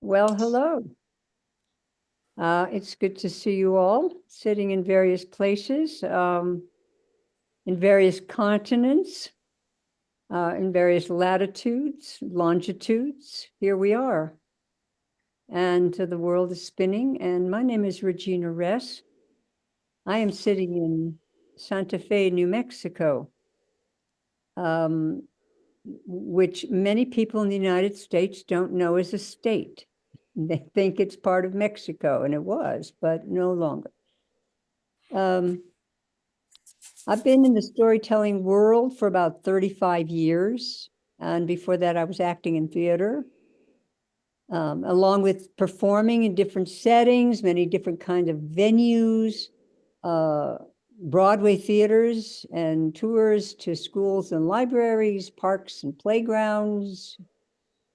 Well, hello. It's good to see you all sitting in various places, in various continents, in various latitudes, longitudes. Here we are. And the world is spinning. And my name is Regina Ress. I am sitting in Santa Fe, New Mexico, which many people in the United States don't know as a state. They think it's part of Mexico, and it was, but no longer. I've been in the storytelling world for about 35 years. And before that, I was acting in theater, along with performing in different settings, many different kinds of venues, Broadway theaters and tours to schools and libraries, parks and playgrounds,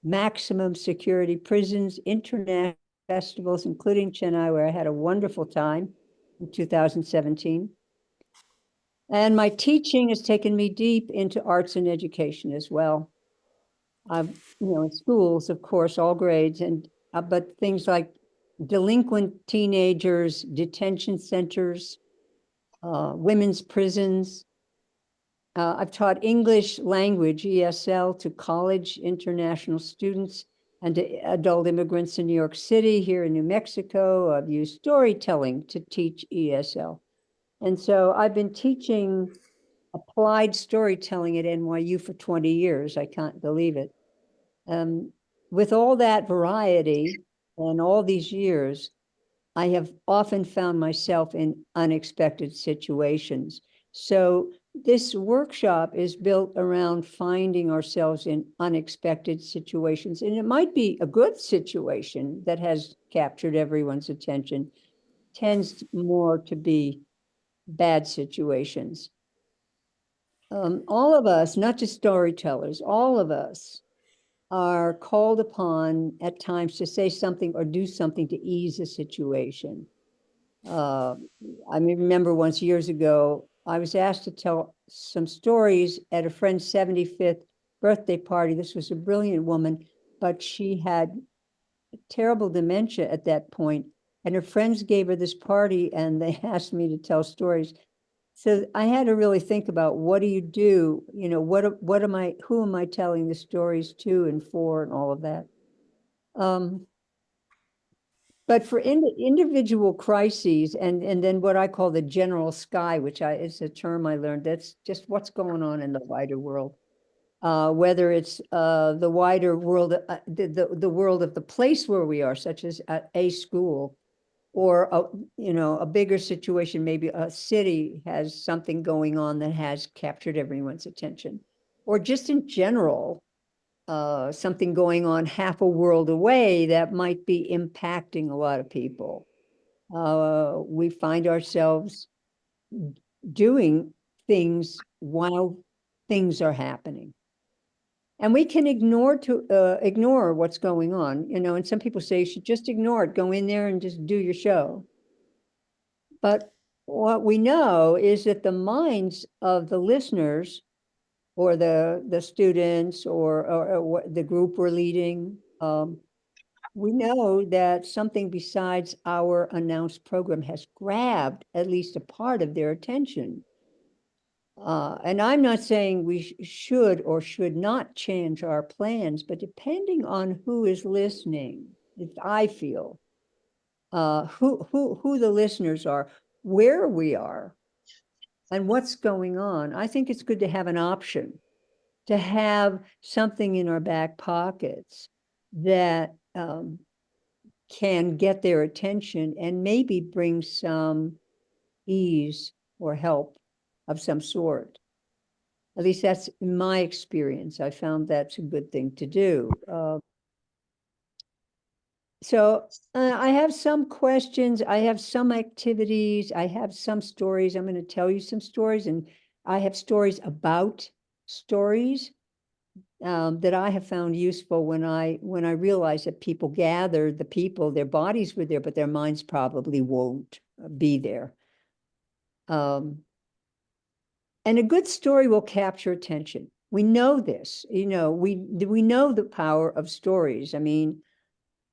maximum security prisons, international festivals, including Chennai, where I had a wonderful time in 2017. And my teaching has taken me deep into arts and education as well. In schools, of course, all grades, and but things like delinquent teenagers, detention centers, women's prisons. I've taught English language, ESL, to college international students and to adult immigrants in New York City, here in New Mexico. I've used storytelling to teach ESL. And so I've been teaching applied storytelling at NYU for 20 years. I can't believe it. With all that variety and all these years, I have often found myself in unexpected situations. So this workshop is built around finding ourselves in unexpected situations. And it might be a good situation that has captured everyone's attention, tends more to be bad situations. All of us, not just storytellers, all of us are called upon at times to say something or do something to ease a situation. I remember once years ago, I was asked to tell some stories at a friend's 75th birthday party. This was a brilliant woman, but she had terrible dementia at that point, and her friends gave her this party and they asked me to tell stories. So I had to really think about, what do you do? What am I, who am I telling the stories to and for, and all of that. But for individual crises, and then what I call the general sky, which is a term I learned, that's just what's going on in the wider world. Whether it's the wider world, the world of the place where we are, such as at a school, or a bigger situation, maybe a city has something going on that has captured everyone's attention, or just in general, something going on half a world away that might be impacting a lot of people. We find ourselves doing things while things are happening. And we can ignore what's going on, and some people say you should just ignore it, go in there and just do your show. But what we know is that the minds of the listeners, or the students, or the group we're leading, we know that something besides our announced program has grabbed at least a part of their attention. And I'm not saying we should or should not change our plans, but depending on who is listening, I feel, who the listeners are, where we are, and what's going on, I think it's good to have an option, to have something in our back pockets that can get their attention and maybe bring some ease or help of some sort. At least that's my experience. I found that's a good thing to do. So I have some questions. I have some activities. I have some stories. I'm going to tell you some stories, and I have stories about stories that I have found useful when I realized that people gathered, their bodies were there, but their minds probably won't be there. And a good story will capture attention. We know this, we know the power of stories. I mean,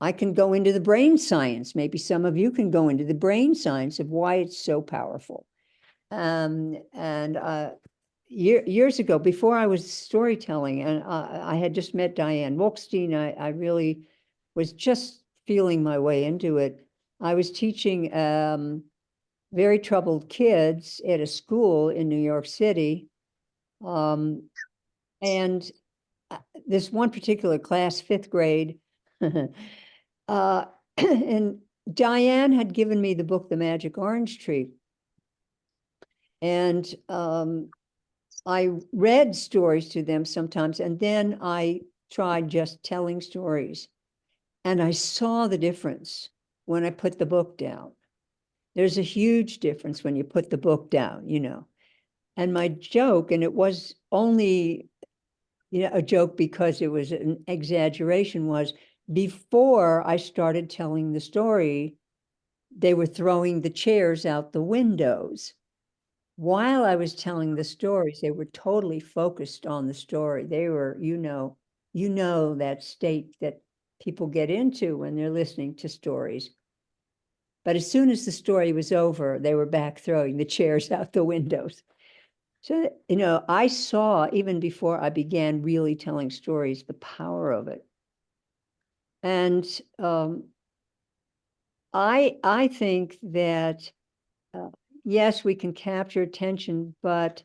I can go into the brain science. Maybe some of you can go into the brain science of why it's so powerful. And years ago, before I was storytelling, and I had just met Diane Wolkstein, I really was just feeling my way into it. I was teaching very troubled kids at a school in New York City. And this one particular class, fifth grade, and Diane had given me the book, The Magic Orange Tree. And I read stories to them sometimes, and then I tried just telling stories. And I saw the difference when I put the book down. There's a huge difference when you put the book down, you know. And my joke, and it was only a joke because it was an exaggeration, was before I started telling the story, they were throwing the chairs out the windows. While I was telling the stories, they were totally focused on the story. They were, that state that people get into when they're listening to stories. But as soon as the story was over, they were back throwing the chairs out the windows. So, I saw, even before I began really telling stories, the power of it. And I think that, yes, we can capture attention, but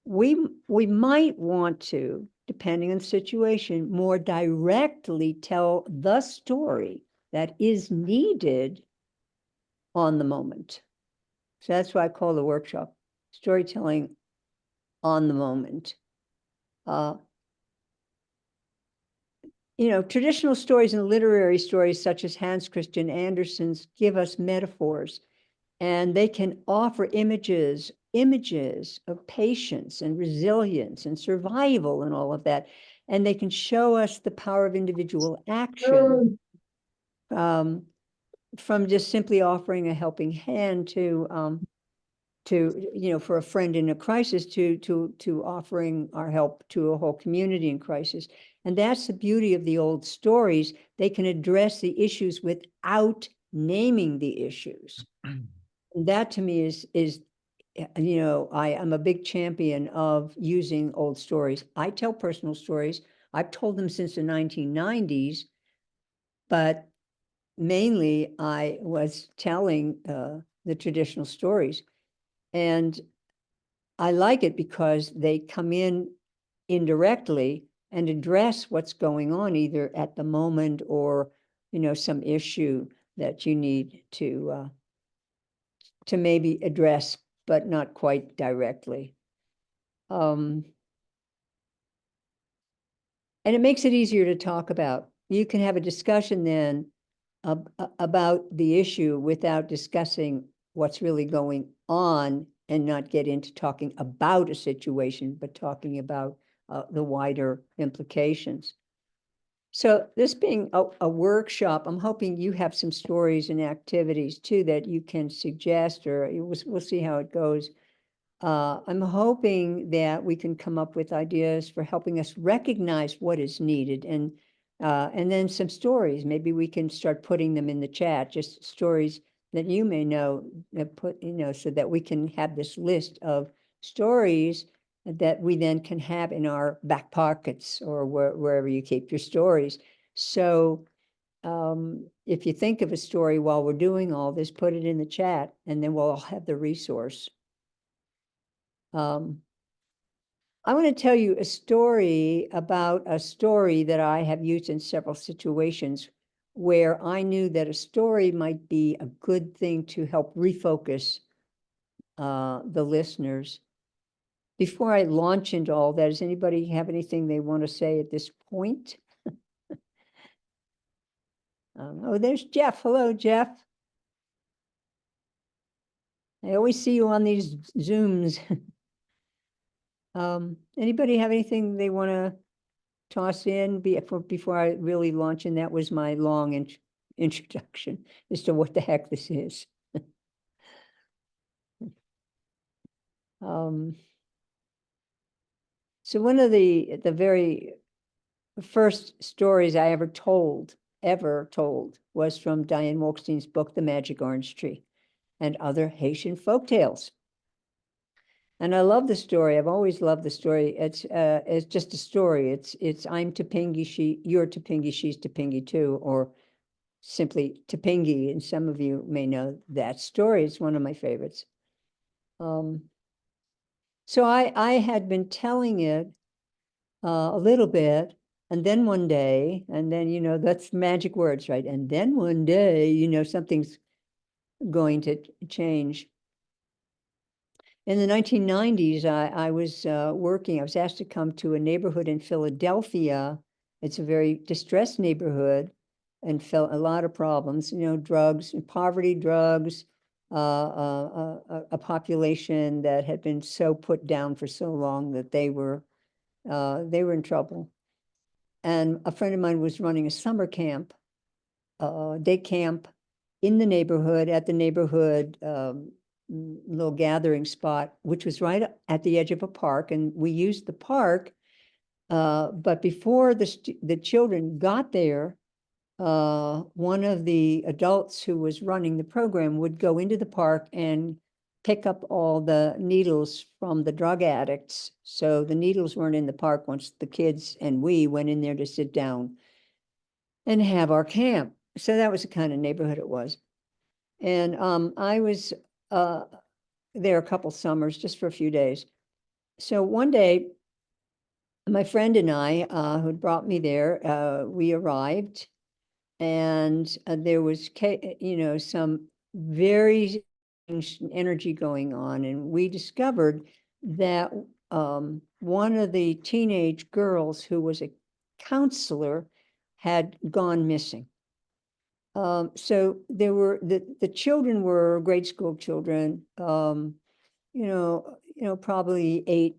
we might want to, depending on the situation, more directly tell the story that is needed on the moment. So that's why I call the workshop storytelling on the moment. Traditional stories and literary stories such as Hans Christian Andersen's give us metaphors, and they can offer images of patience and resilience and survival and all of that. And they can show us the power of individual action, from just simply offering a helping hand to for a friend in a crisis, to offering our help to a whole community in crisis. And that's the beauty of the old stories. They can address the issues without naming the issues. And that to me is I am a big champion of using old stories. I tell personal stories. I've told them since the 1990s, but mainly I was telling the traditional stories. And I like it because they come in indirectly and address what's going on either at the moment or, some issue that you need to maybe address, but not quite directly. And it makes it easier to talk about. You can have a discussion then about the issue without discussing what's really going on, and not get into talking about a situation, but talking about the wider implications. So this being a workshop, I'm hoping you have some stories and activities too that you can suggest, or we'll see how it goes. I'm hoping that we can come up with ideas for helping us recognize what is needed, and then some stories. Maybe we can start putting them in the chat, just stories that you may know, that so that we can have this list of stories that we then can have in our back pockets or wherever you keep your stories. So if you think of a story while we're doing all this, put it in the chat, and then we'll all have the resource. I want to tell you a story about a story that I have used in several situations where I knew that a story might be a good thing to help refocus the listeners. Before I launch into all that, does anybody have anything they want to say at this point? Oh, there's Jeff. Hello, Jeff. I always see you on these Zooms. Anybody have anything they want to toss in before I really launch? And that was my long introduction as to what the heck this is. So one of the very first stories I ever told ever told was from Diane Wolkstein's book, The Magic Orange Tree, and other Haitian folk tales. And I love the story. I've always loved the story. It's just a story. It's I'm Topingi, you're Topingi, she's Topingi too, or simply Topingi. And some of you may know that story. It's one of my favorites. So I had been telling it a little bit, and then one day, and then, you know, that's magic words, right? And then one day, you know, something's going to change. In the 1990s, I was working, I was asked to come to a neighborhood in Philadelphia. It's a very distressed neighborhood and felt a lot of problems, you know, drugs, poverty, drugs, a population that had been so put down for so long that they were in trouble. And a friend of mine was running a summer camp, day camp in the neighborhood, at the neighborhood little gathering spot, which was right at the edge of a park. And we used the park, but before the children got there, one of the adults who was running the program would go into the park and pick up all the needles from the drug addicts. So the needles weren't in the park once the kids and we went in there to sit down and have our camp. So that was the kind of neighborhood it was. And I was there a couple summers, just for a few days. So one day, my friend and I, who'd brought me there, we arrived, and there was, you know, some very energy going on, and we discovered that one of the teenage girls who was a counselor had gone missing. So there were the children were grade school children, probably 7, 8,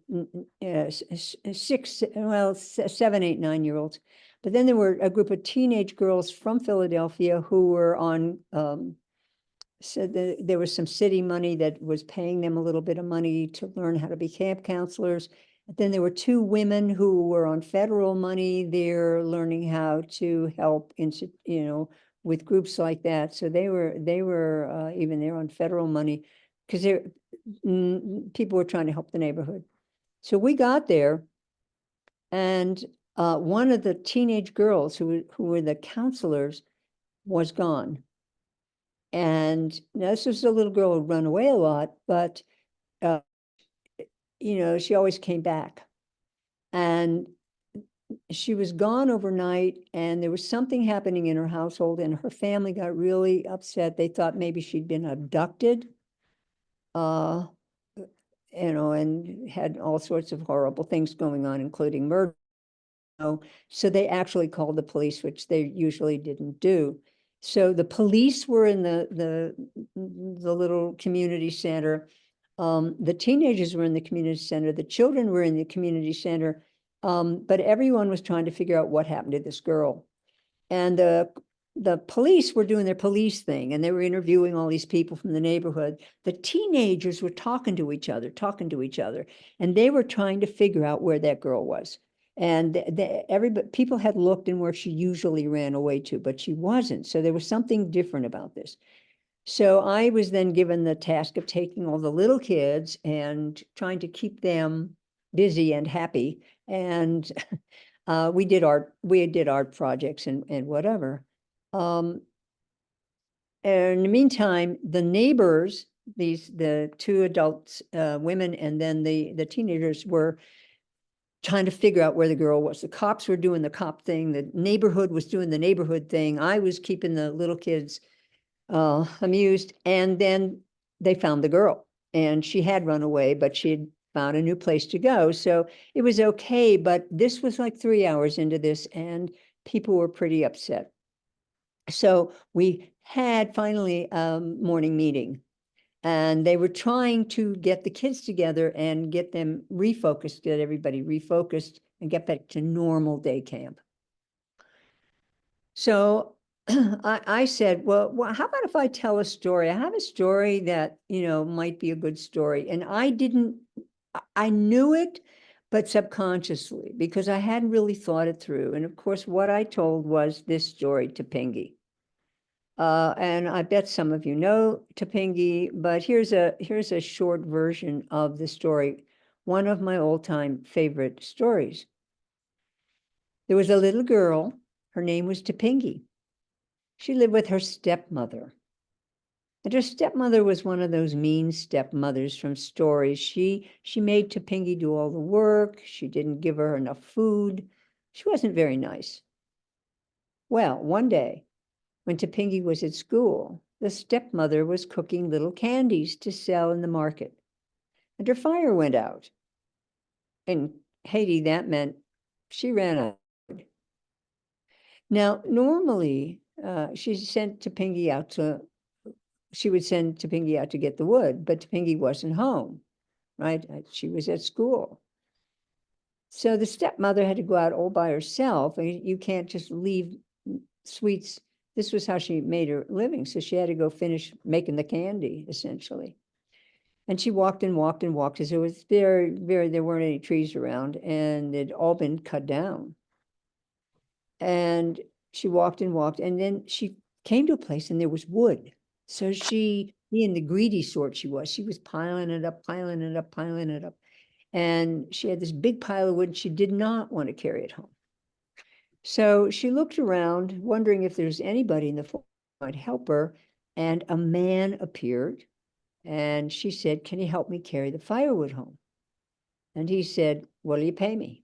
9-year-olds. But then there were a group of teenage girls from Philadelphia who were on, there was some city money that was paying them a little bit of money to learn how to be camp counselors. Then there were 2 women who were on federal money there learning how to help with groups like that. So they were even there on federal money because people were trying to help the neighborhood. So we got there, and one of the teenage girls who were the counselors was gone. And now this was a little girl who'd run away a lot, but she always came back. And she was gone overnight, and there was something happening in her household, and her family got really upset. They thought maybe she'd been abducted, and had all sorts of horrible things going on, including murder. So they actually called the police, which they usually didn't do. So the police were in the little community center. The teenagers were in the community center. The children were in the community center. But everyone was trying to figure out what happened to this girl. And the police were doing their police thing, and they were interviewing all these people from the neighborhood. The teenagers were talking to each other, and they were trying to figure out where that girl was. And people had looked in where she usually ran away to, but she wasn't. So there was something different about this. So I was then given the task of taking all the little kids and trying to keep them busy and happy. And we did art projects and whatever. And in the meantime, the neighbors, the 2 adults, women, and then the teenagers were trying to figure out where the girl was. The cops were doing the cop thing. The neighborhood was doing the neighborhood thing. I was keeping the little kids amused. And then they found the girl, and she had run away, but she had found a new place to go. So it was okay. But this was like 3 hours into this, and people were pretty upset. So we had finally a morning meeting, and they were trying to get the kids together and get them refocused, get everybody refocused and get back to normal day camp. So I said, well, how about if I tell a story? I have a story that, might be a good story. And I knew it, but subconsciously, because I hadn't really thought it through. And of course, what I told was this story to Pingy. And I bet some of you know Topingi, but here's a short version of the story, one of my all-time favorite stories. There was a little girl, her name was Topingi. She lived with her stepmother. And her stepmother was one of those mean stepmothers from stories. She made Topingi do all the work. She didn't give her enough food. She wasn't very nice. Well, one day, when Topingi was at school, the stepmother was cooking little candies to sell in the market, and her fire went out. In Haiti, that meant she ran out. Now, normally, she would send Topingi out to get the wood, but Topingi wasn't home, right? She was at school. So the stepmother had to go out all by herself, and you can't just leave sweets. This was how she made her living. So she had to go finish making the candy, essentially. And she walked and walked and walked, because it was there weren't any trees around, and it'd all been cut down. And she walked and walked, and then she came to a place and there was wood. So being the greedy sort she was piling it up, piling it up, piling it up. And she had this big pile of wood, and she did not want to carry it home. So she looked around, wondering if there's anybody in the forest who might help her, and a man appeared, and she said, "Can you help me carry the firewood home?" And he said, "What'll you pay me?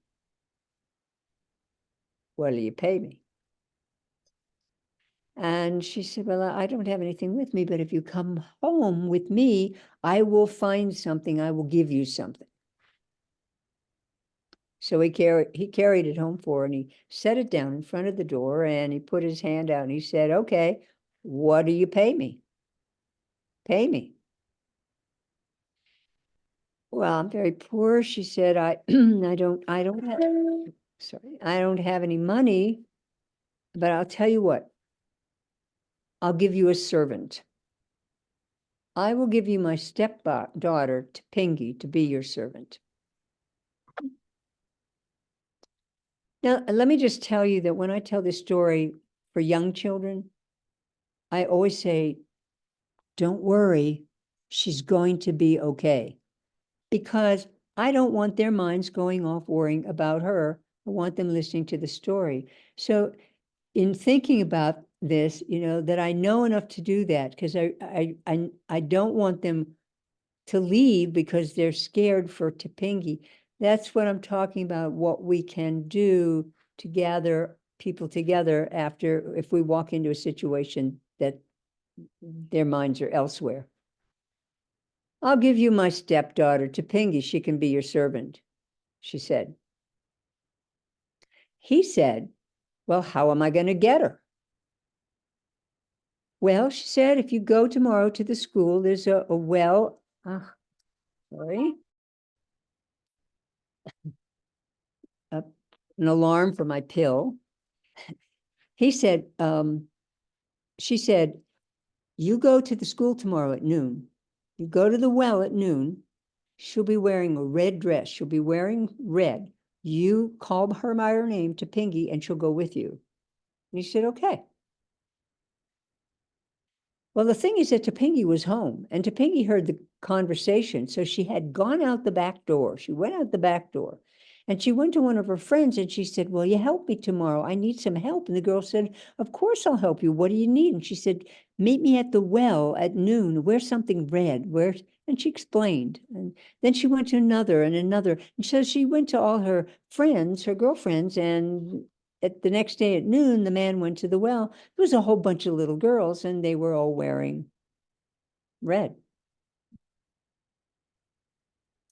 What'll you pay me?" And she said, "Well, I don't have anything with me, but if you come home with me, I will find something. I will give you something." So he carried it home for her, and he set it down in front of the door, and he put his hand out and he said, "Okay, what do you pay me? Pay me." "Well, I'm very poor," she said. I don't have any money, but I'll tell you what, I'll give you a servant. I will give you my stepdaughter, Topingi, to be your servant." Now, let me just tell you that when I tell this story for young children, I always say, don't worry, she's going to be okay. Because I don't want their minds going off worrying about her. I want them listening to the story. So in thinking about this, that I know enough to do that, because I don't want them to leave because they're scared for Topingi. That's what I'm talking about, what we can do to gather people together if we walk into a situation that their minds are elsewhere. "I'll give you my stepdaughter, Topingi. She can be your servant," she said. He said, "Well, how am I going to get her?" "Well," she said, "if you go tomorrow to the school, there's a well, sorry, an alarm for my pill." He said, she said, "You go to the school tomorrow at noon. You go to the well at noon. She'll be wearing a red dress. She'll be wearing red. You call her by her name, Topingi, and she'll go with you." And he said, "Okay." Well, the thing is that Topingi was home, and Topingi heard the conversation. So she had gone out the back door. She went out the back door, and she went to one of her friends, and she said, "Will you help me tomorrow? I need some help." And the girl said, "Of course I'll help you. What do you need?" And she said, "Meet me at the well at noon. Wear something red." And she explained. And then she went to another and another. And so she went to all her friends, her girlfriends, and at the next day at noon, the man went to the well. There was a whole bunch of little girls, and they were all wearing red.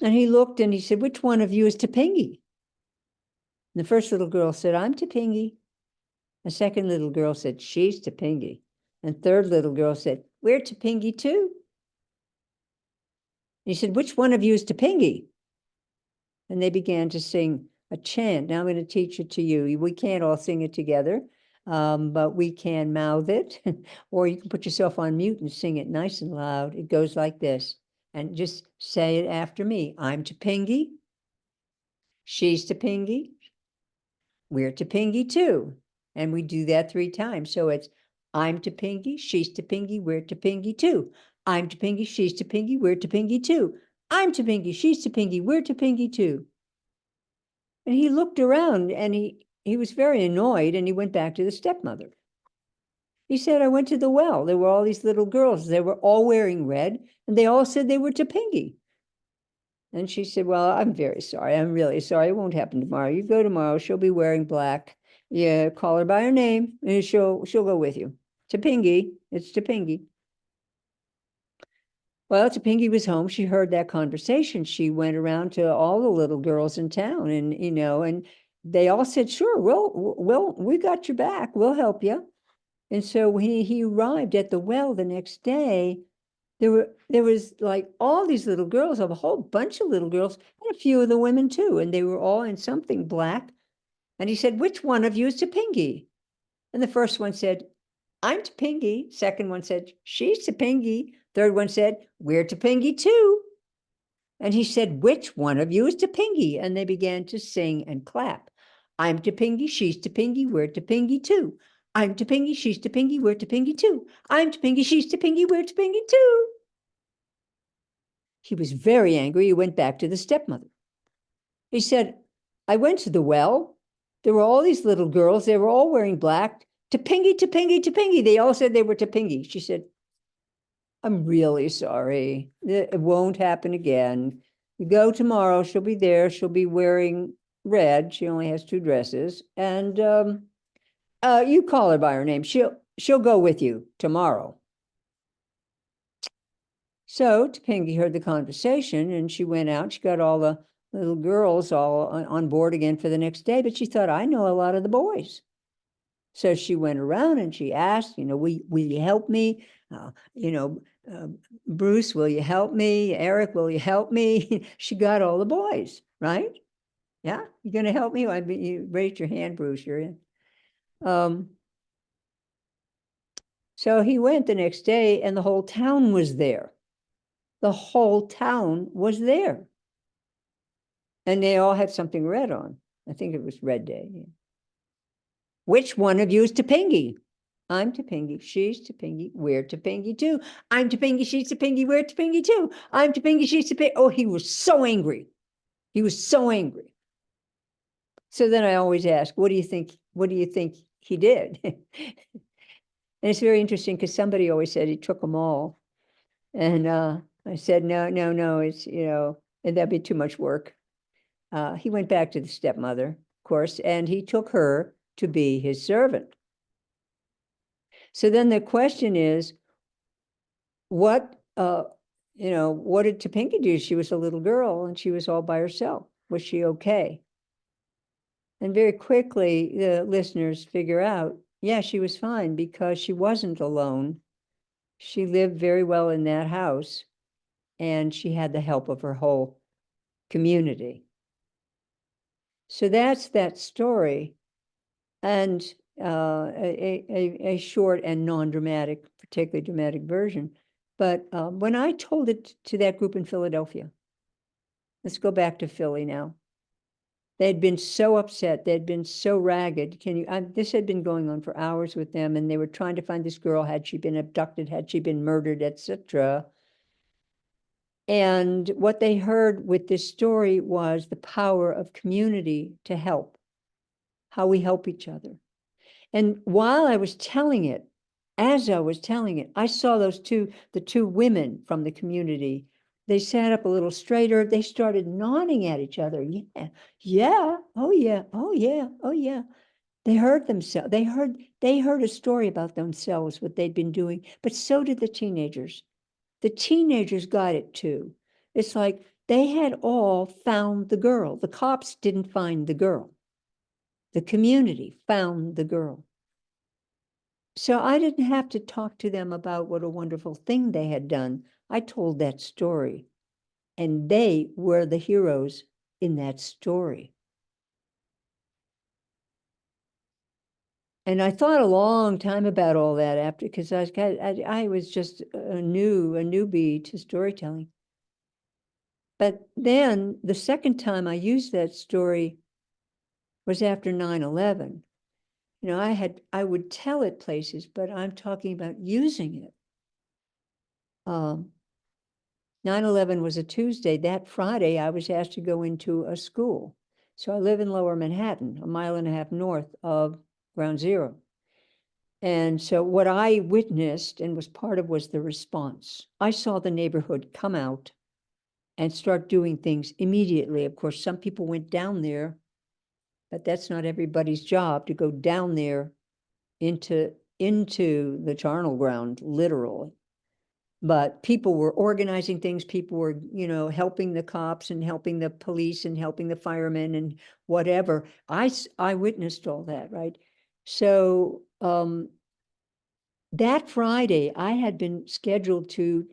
And he looked and he said, "Which one of you is Topingi?" And the first little girl said, "I'm Topingi." The second little girl said, "She's Topingi." And third little girl said, "We're Topingi too." And he said, "Which one of you is Topingi?" And they began to sing a chant. Now I'm going to teach it to you. We can't all sing it together, but we can mouth it, or you can put yourself on mute and sing it nice and loud. It goes like this, and just say it after me. "I'm Topingi. She's Topingi. We're Topingi too. And we do that 3 times. So it's I'm Topingi, she's Topingi, we're Topingi too. I'm Topingi, she's Topingi, we're Topingi too. I'm Topingi, she's Topingi, we're Topingi too. And he looked around and he was very annoyed and he went back to the stepmother. He said, I went to the well. There were all these little girls. They were all wearing red and they all said they were Topingi. And she said, well, I'm very sorry. I'm really sorry. It won't happen tomorrow. You go tomorrow. She'll be wearing black. Yeah, call her by her name and she'll go with you. Topingi. It's Topingi. Well, Topingi was home. She heard that conversation. She went around to all the little girls in town and, and they all said, sure, we got your back. We'll help you. And so when he arrived at the well the next day, there was like all these little girls, a whole bunch of little girls, and a few of the women too, and they were all in something black. And he said, which one of you is Topingi? And the first one said, I'm Topingi. Second one said, she's Topingi. Third one said, we're Topingi too. And he said, which one of you is Topingi? And they began to sing and clap. I'm Topingi, she's Topingi, we're Topingi too. I'm Topingi, she's Topingi, we're Topingi too. I'm Topingi, she's Topingi, we're Topingi too. He was very angry. He went back to the stepmother. He said, I went to the well. There were all these little girls. They were all wearing black. Topingi, Topingi, Topingi. They all said they were Topingi. She said, I'm really sorry. It won't happen again. You go tomorrow. She'll be there. She'll be wearing red. She only has 2 dresses. And you call her by her name. She'll go with you tomorrow. So Topingi heard the conversation and she went out. She got all the little girls all on board again for the next day, but she thought, I know a lot of the boys. So she went around and she asked, will you help me? Bruce, will you help me? Eric, will you help me? She got all the boys, right? Yeah, you going to help me? You raised your hand, Bruce, you're in. So he went the next day and the whole town was there. The whole town was there. And they all had something red on. I think it was Red Day. Yeah. Which one of you is Topingi? I'm Topingi, she's Topingi, we're Topingi too. I'm Topingi, she's Topingi, we're Topingi too. I'm Topingi, she's Topingi. Oh, he was so angry. He was so angry. So then I always ask, what do you think he did? And it's very interesting because somebody always said he took them all. And I said, no, it's, and that'd be too much work. He went back to the stepmother, of course, and he took her to be his servant. So then the question is, what did Topinki do? She was a little girl and she was all by herself. Was she okay? And very quickly, the listeners figure out, yeah, she was fine because she wasn't alone. She lived very well in that house and she had the help of her whole community. So that's that story. And a short and non-dramatic, particularly dramatic version. But when I told it to that group in Philadelphia, let's go back to Philly now. They'd been so upset. They'd been so ragged. This had been going on for hours with them, and they were trying to find this girl. Had she been abducted? Had she been murdered, etc.? And what they heard with this story was the power of community to help, how we help each other. And while I was telling it, as I was telling it, I saw the 2 women from the community. They sat up a little straighter. They started nodding at each other. Yeah, oh yeah, oh yeah, oh yeah. They heard themselves. They heard a story about themselves, what they'd been doing, but so did the teenagers. The teenagers got it too. It's like they had all found the girl. The cops didn't find the girl. The community found the girl. So I didn't have to talk to them about what a wonderful thing they had done. I told that story, and they were the heroes in that story. And I thought a long time about all that after, because I was just a newbie to storytelling. But then the second time I used that story was after 9/11. You know, I would tell it places, but I'm talking about using it. 9/11 was a Tuesday. That Friday, I was asked to go into a school. So I live in Lower Manhattan, a mile and a half north of Ground Zero. And so what I witnessed and was part of was the response. I saw the neighborhood come out and start doing things immediately. Of course, some people went down there, but that's not everybody's job to go down there into the charnel ground, literally. But people were organizing things. People were, you know, helping the cops and helping the police and helping the firemen and whatever. I witnessed all that, right? So that Friday, I had been scheduled to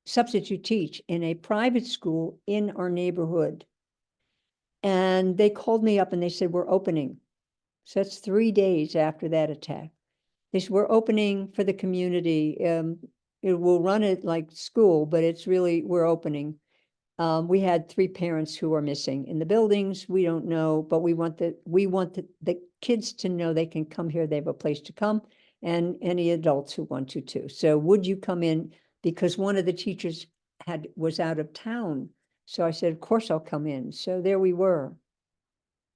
substitute teach in a private school in our neighborhood. And they called me up and they said, we're opening. So that's 3 days after that attack. They said, we're opening for the community. It will run it like school, but it's really, we're opening. We had 3 parents who are missing in the buildings. We don't know, but we want the kids to know they can come here. They have a place to come, and any adults who want to too. So would you come in? Because one of the teachers was out of town. So I said, of course I'll come in. So there we were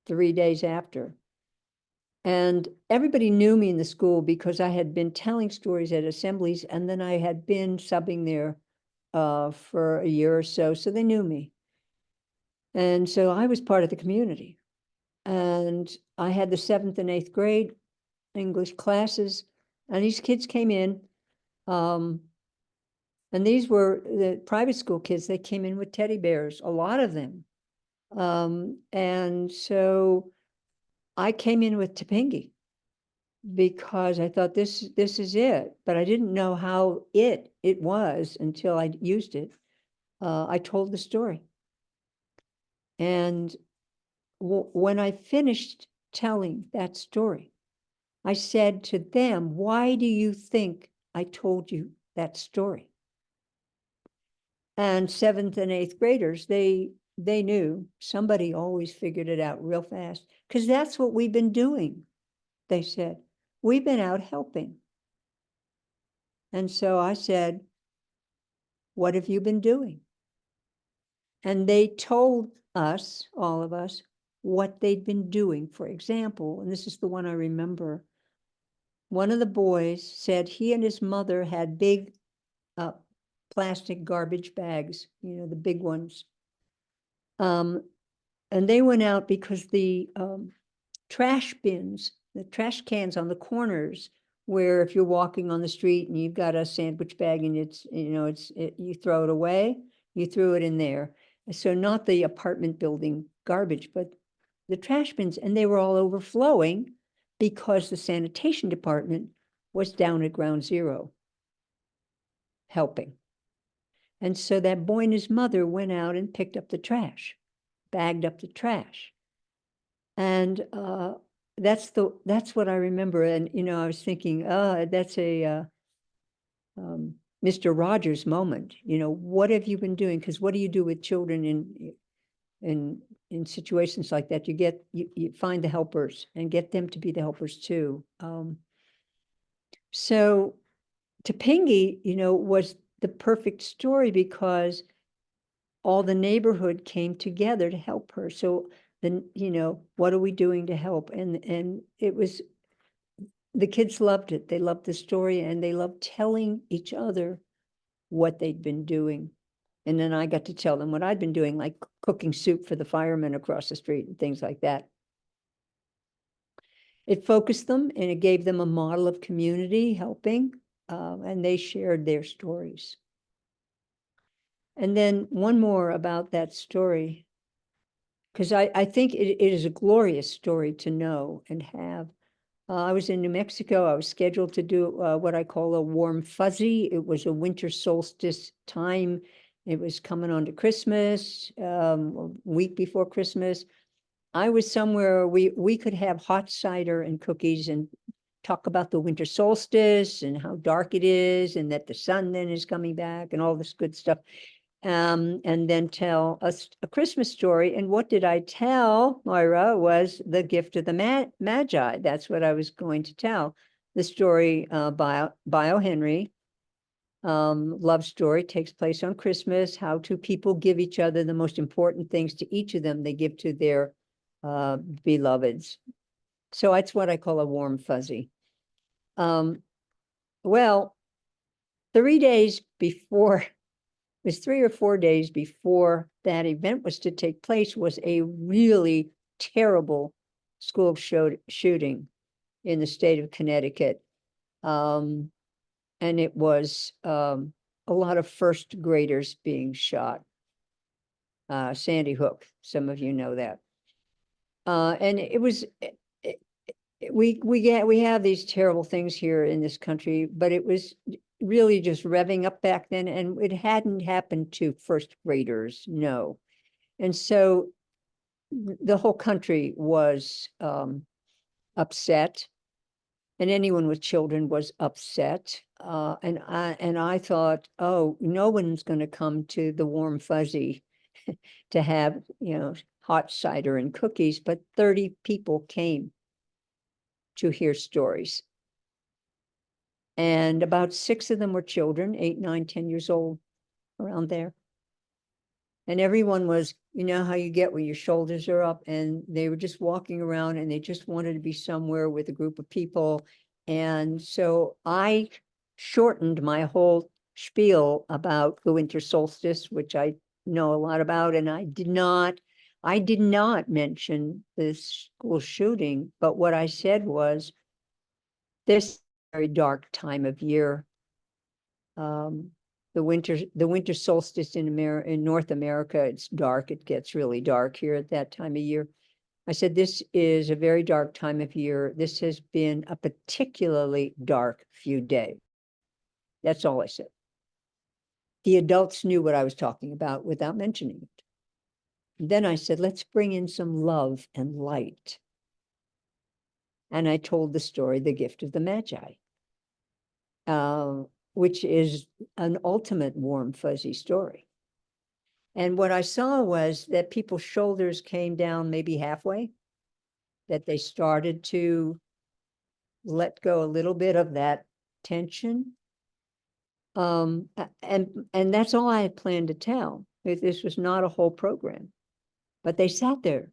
3 days after. And everybody knew me in the school because I had been telling stories at assemblies, and then I had been subbing there for a year or so. So they knew me. And so I was part of the community. And I had the 7th and 8th grade English classes, and these kids came in. And these were the private school kids. They came in with teddy bears, a lot of them. And so I came in with Topingi because I thought this is it, but I didn't know how it was until I used it. I told the story. And when I finished telling that story, I said to them, why do you think I told you that story? And 7th and 8th graders, they knew. Somebody always figured it out real fast, because that's what we've been doing, they said. We've been out helping. And so I said, what have you been doing? And they told us, all of us, what they'd been doing. For example, and this is the one I remember, one of the boys said he and his mother had big plastic garbage bags, you know, the big ones. And they went out because the trash bins, the trash cans on the corners, where if you're walking on the street and you've got a sandwich bag and it's, you know, you throw it away, you threw it in there. So not the apartment building garbage, but the trash bins, and they were all overflowing because the sanitation department was down at Ground Zero helping. And so that boy and his mother went out and picked up the trash, bagged up the trash. And that's what I remember. And, you know, I was thinking, that's a Mr. Rogers moment. You know, what have you been doing? Because what do you do with children in situations like that? You find the helpers and get them to be the helpers too. So Topingi, you know, was the perfect story because all the neighborhood came together to help her. So then, you know, what are we doing to help? And it was, the kids loved it. They loved the story, and they loved telling each other what they'd been doing. And then I got to tell them what I'd been doing, like cooking soup for the firemen across the street and things like that. It focused them, and it gave them a model of community helping, and they shared their stories. And then one more about that story, because I think it is a glorious story to know and have. I was in New Mexico. I was scheduled to do what I call a warm fuzzy. It was a winter solstice time. It was coming on to Christmas, a week before Christmas. I was somewhere we could have hot cider and cookies and talk about the winter solstice and how dark it is and that the sun then is coming back and all this good stuff. and then tell us a Christmas story. And what did I tell, Moira, was the gift of the Magi. That's what I was going to tell. The story by O. Henry, love story, takes place on Christmas. How two people give each other the most important things to each of them they give to their beloveds. So that's what I call a warm fuzzy. Well, 3 days before, it was 3 or 4 days before that event was to take place, was a really terrible school shooting in the state of Connecticut. And it was a lot of first graders being shot. Sandy Hook, some of you know that. And it was, we have these terrible things here in this country, but it was really just revving up back then, and it hadn't happened to first graders, no. And so the whole country was upset, and anyone with children was upset. And I thought, oh, no one's going to come to the warm fuzzy to have, hot cider and cookies, but 30 people came to hear stories. And about 6 of them were children, 8, 9, 10 years old, around there. And everyone was, you know how you get when your shoulders are up, and they were just walking around and they just wanted to be somewhere with a group of people. And so I shortened my whole spiel about the winter solstice, which I know a lot about, and I did not mention this school shooting, but what I said was, this very dark time of year. The winter solstice in North America, it's dark. It gets really dark here at that time of year. I said, this is a very dark time of year. This has been a particularly dark few days. That's all I said. The adults knew what I was talking about without mentioning it. Then I said, let's bring in some love and light. And I told the story, The Gift of the Magi, which is an ultimate warm, fuzzy story. And what I saw was that people's shoulders came down maybe halfway, that they started to let go a little bit of that tension. And that's all I had planned to tell. This was not a whole program, but they sat there.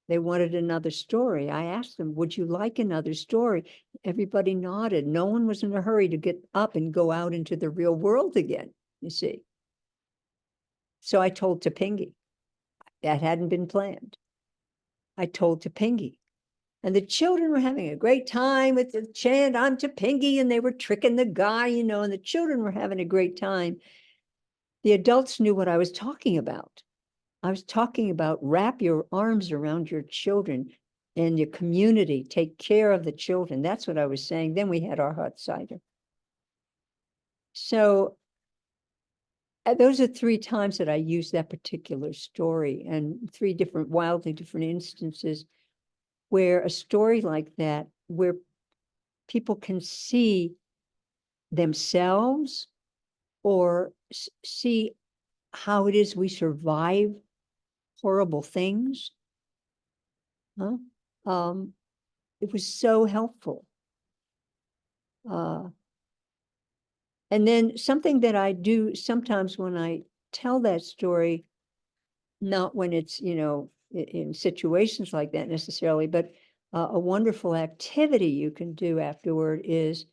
They wanted another story. I asked them, would you like another story? Everybody nodded. No one was in a hurry to get up and go out into the real world again, you see. So I told Topingi. That hadn't been planned. I told Topingi. And the children were having a great time with the chant, I'm Topingi, and they were tricking the guy, and the children were having a great time. The adults knew what I was talking about. I was talking about wrap your arms around your children and your community, take care of the children. That's what I was saying. Then we had our hot cider. So those are 3 times that I used that particular story, and 3 different, wildly different instances where a story like that, where people can see themselves or see how it is we survive horrible things. It was so helpful. And then something that I do sometimes when I tell that story, not when it's, in situations like that necessarily, but a wonderful activity you can do afterward is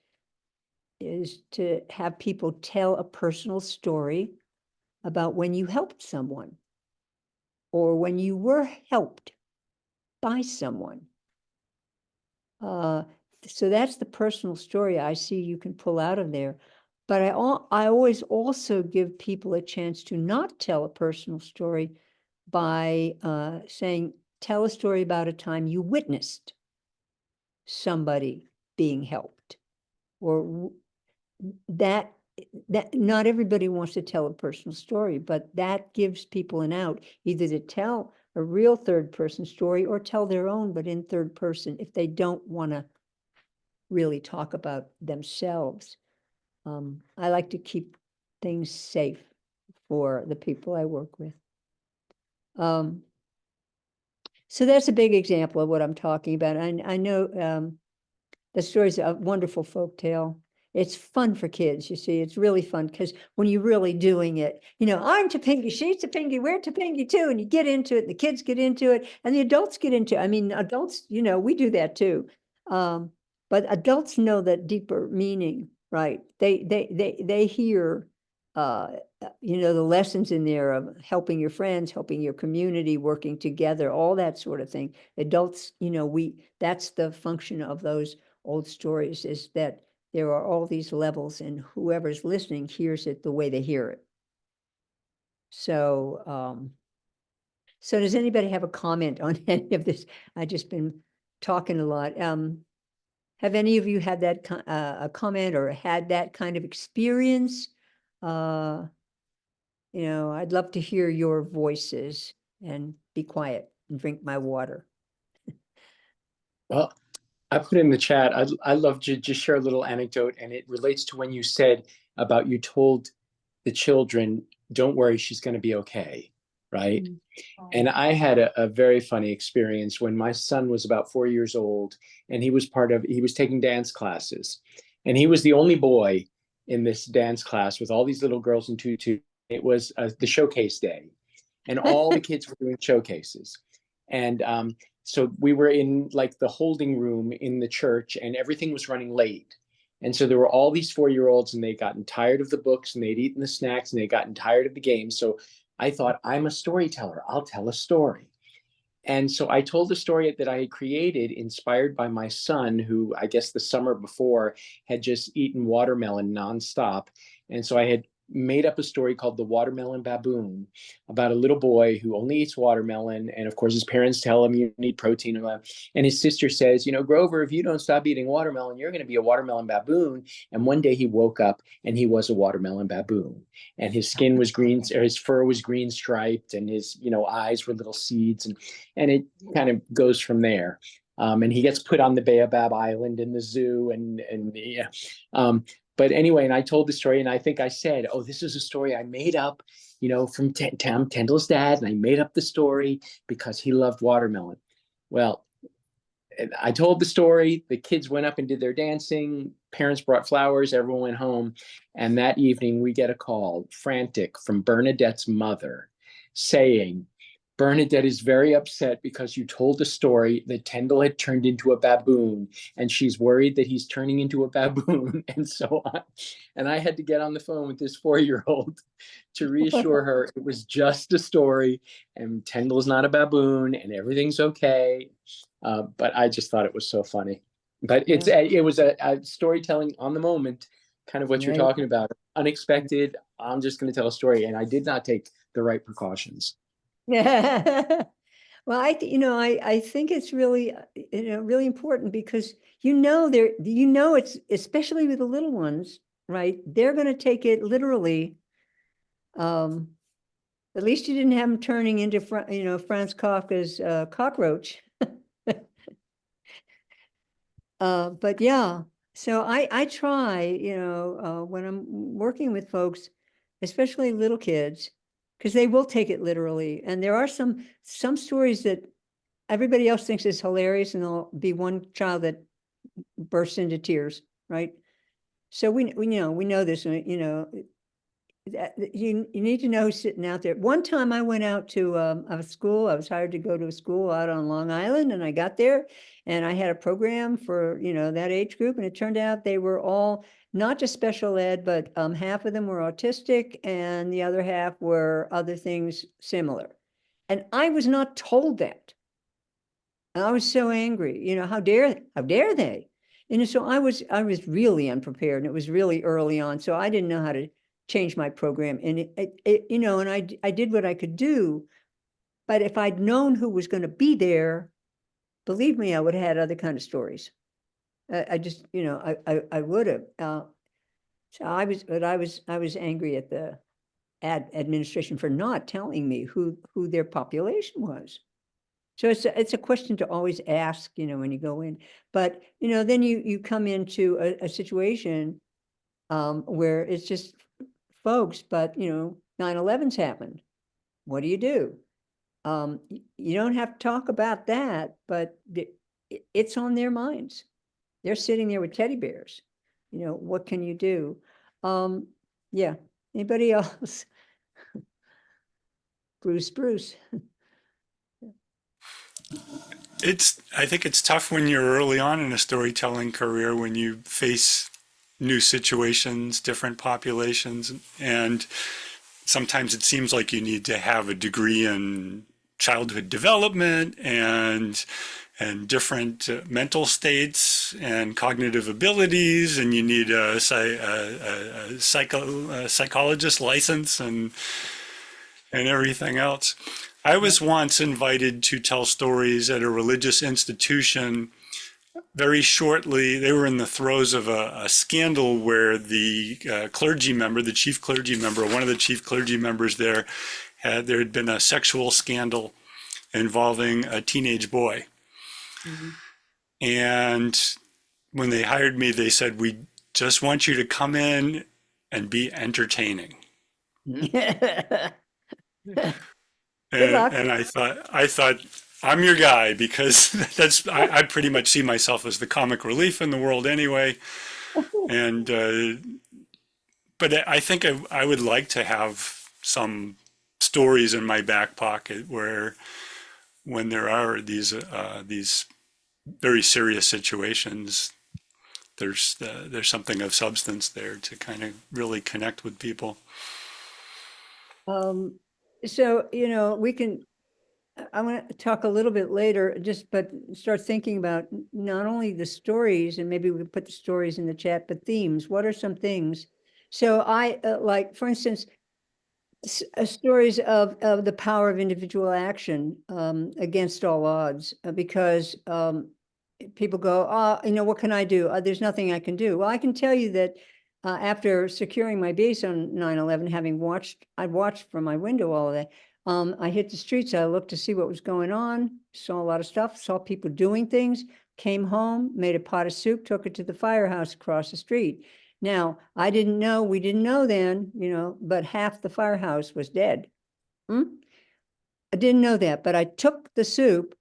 to have people tell a personal story about when you helped someone or when you were helped by someone. So that's the personal story I see you can pull out of there. But I always also give people a chance to not tell a personal story by saying, tell a story about a time you witnessed somebody being helped, or that not everybody wants to tell a personal story, but that gives people an out, either to tell a real third person story or tell their own, but in third person, if they don't want to really talk about themselves. I like to keep things safe for the people I work with. So that's a big example of what I'm talking about. I know the story's a wonderful folktale. It's fun for kids, you see. It's really fun because when you're really doing it, I'm Topinky, she's Topinky, we're Topinky too, and you get into it, and the kids get into it, and the adults get into it. I mean, adults, we do that too. But adults know that deeper meaning, right? They hear the lessons in there of helping your friends, helping your community, working together, all that sort of thing. Adults, that's the function of those old stories, is that there are all these levels, and whoever's listening hears it the way they hear it. So, so does anybody have a comment on any of this? I've just been talking a lot. Have any of you had that a comment or had that kind of experience? I'd love to hear your voices, and be quiet and drink my water. Well, I put in the chat, I'd love to just share a little anecdote, and it relates to when you said about you told the children, don't worry, she's going to be okay, right? Mm-hmm. And I had a very funny experience when my son was about 4 years old, and he was taking dance classes, and he was the only boy in this dance class with all these little girls in tutu. It was the showcase day, and all the kids were doing showcases. And so we were in like the holding room in the church, and everything was running late. And so there were all these 4-year-olds, and they'd gotten tired of the books, and they'd eaten the snacks, and they'd gotten tired of the games. So I thought, I'm a storyteller. I'll tell a story. And so I told a story that I had created inspired by my son, who I guess the summer before had just eaten watermelon nonstop. And so I had made up a story called The Watermelon Baboon, about a little boy who only eats watermelon. And of course, his parents tell him you need protein. And his sister says, Grover, if you don't stop eating watermelon, you're going to be a watermelon baboon. And one day he woke up and he was a watermelon baboon. And his skin was green, or his fur was green striped, and his eyes were little seeds. And it kind of goes from there. And he gets put on the Baobab Island in the zoo. But anyway, and I told the story, and I think I said, oh, this is a story I made up, from Tom Tyndall's dad. And I made up the story because he loved watermelon. Well, I told the story. The kids went up and did their dancing. Parents brought flowers. Everyone went home. And that evening, we get a call, frantic, from Bernadette's mother, saying, Bernadette is very upset because you told the story that Tyndall had turned into a baboon, and she's worried that he's turning into a baboon, and so on. And I had to get on the phone with this 4-year-old to reassure her it was just a story, and Tyndall's not a baboon, and everything's okay. But I just thought it was so funny. But it was a storytelling on the moment, kind of what you're talking about. Unexpected. I'm just going to tell a story, and I did not take the right precautions. Yeah. Well, I think it's really, really important because, it's especially with the little ones, right? They're going to take it literally. At least you didn't have them turning into, Franz Kafka's cockroach. But yeah, so I try, when I'm working with folks, especially little kids, because they will take it literally. And there are some stories that everybody else thinks is hilarious, and there'll be one child that bursts into tears, right? So we know this, you need to know who's sitting out there. One time I went out to a school. I was hired to go to a school out on Long Island, and I got there and I had a program for, that age group. And it turned out they were all not just special ed, but half of them were autistic and the other half were other things similar. And I was not told that. And I was so angry, how dare they? So I was really unprepared, and it was really early on. So I didn't know how to change my program. And and I did what I could do. But if I'd known who was going to be there, believe me, I would have had other kind of stories. I just, I would have. So I was angry at the administration for not telling me who their population was. So it's a question to always ask, when you go in. But, then you come into a situation where it's just folks, but, 9/11's happened. What do you do? You don't have to talk about that, but it's on their minds. They're sitting there with teddy bears. What can you do? Yeah. Anybody else? Bruce. I think it's tough when you're early on in a storytelling career, when you face new situations, different populations, and sometimes it seems like you need to have a degree in childhood development and different mental states and cognitive abilities, and you need a psychologist license and everything else. I was once invited to tell stories at a religious institution. Very shortly, they were in the throes of a scandal where the clergy member, the chief clergy member, one of the chief clergy members there had been a sexual scandal involving a teenage boy. Mm-hmm. And when they hired me, they said, "We just want you to come in and be entertaining." Good luck. And I thought I'm your guy, because I pretty much see myself as the comic relief in the world anyway. And but I think I would like to have some stories in my back pocket where, when there are these very serious situations, there's something of substance there to kind of really connect with people. So, we can, I want to talk a little bit later, but start thinking about not only the stories, and maybe we can put the stories in the chat, but themes. What are some things? So I, like, for instance, stories of the power of individual action against all odds, because people go, what can I do? There's nothing I can do. Well, I can tell you that after securing my base on 9/11, I'd watched from my window all of that. I hit the streets. I looked to see what was going on, saw a lot of stuff, saw people doing things, came home, made a pot of soup, took it to the firehouse across the street. Now, we didn't know then, but half the firehouse was dead. I didn't know that, but I took the soup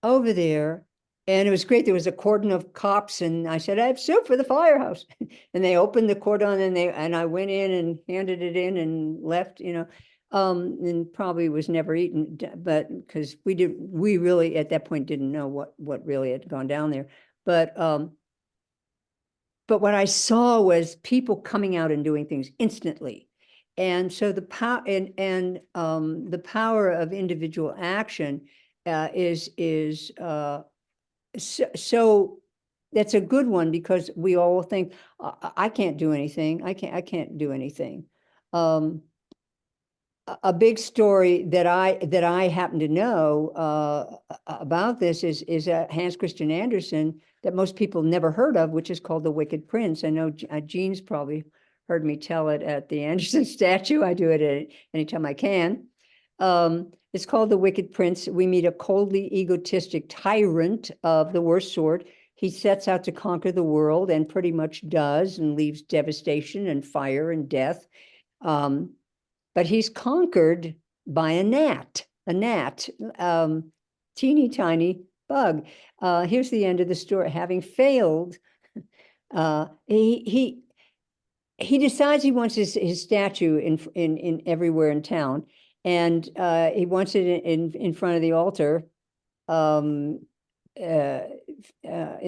over there, and it was great. There was a cordon of cops, and I said, "I have soup for the firehouse." And they opened the cordon, and I went in and handed it in and left, and probably was never eaten, but because we really at that point didn't know what really had gone down there. But what I saw was people coming out and doing things instantly. And so the power the power of individual action is so that's a good one, because we all think, I can't do anything. I can't do anything. A big story that I happen to know about this is Hans Christian Andersen, that most people never heard of, which is called The Wicked Prince. I know Jean's probably heard me tell it at the Andersen statue. I do it anytime I can. It's called The Wicked Prince. We meet a coldly egotistic tyrant of the worst sort. He sets out to conquer the world, and pretty much does, and leaves devastation and fire and death. But he's conquered by a gnat, teeny tiny bug. Here's the end of the story. Having failed, he decides he wants his statue in everywhere in town, and he wants it in front of the altar in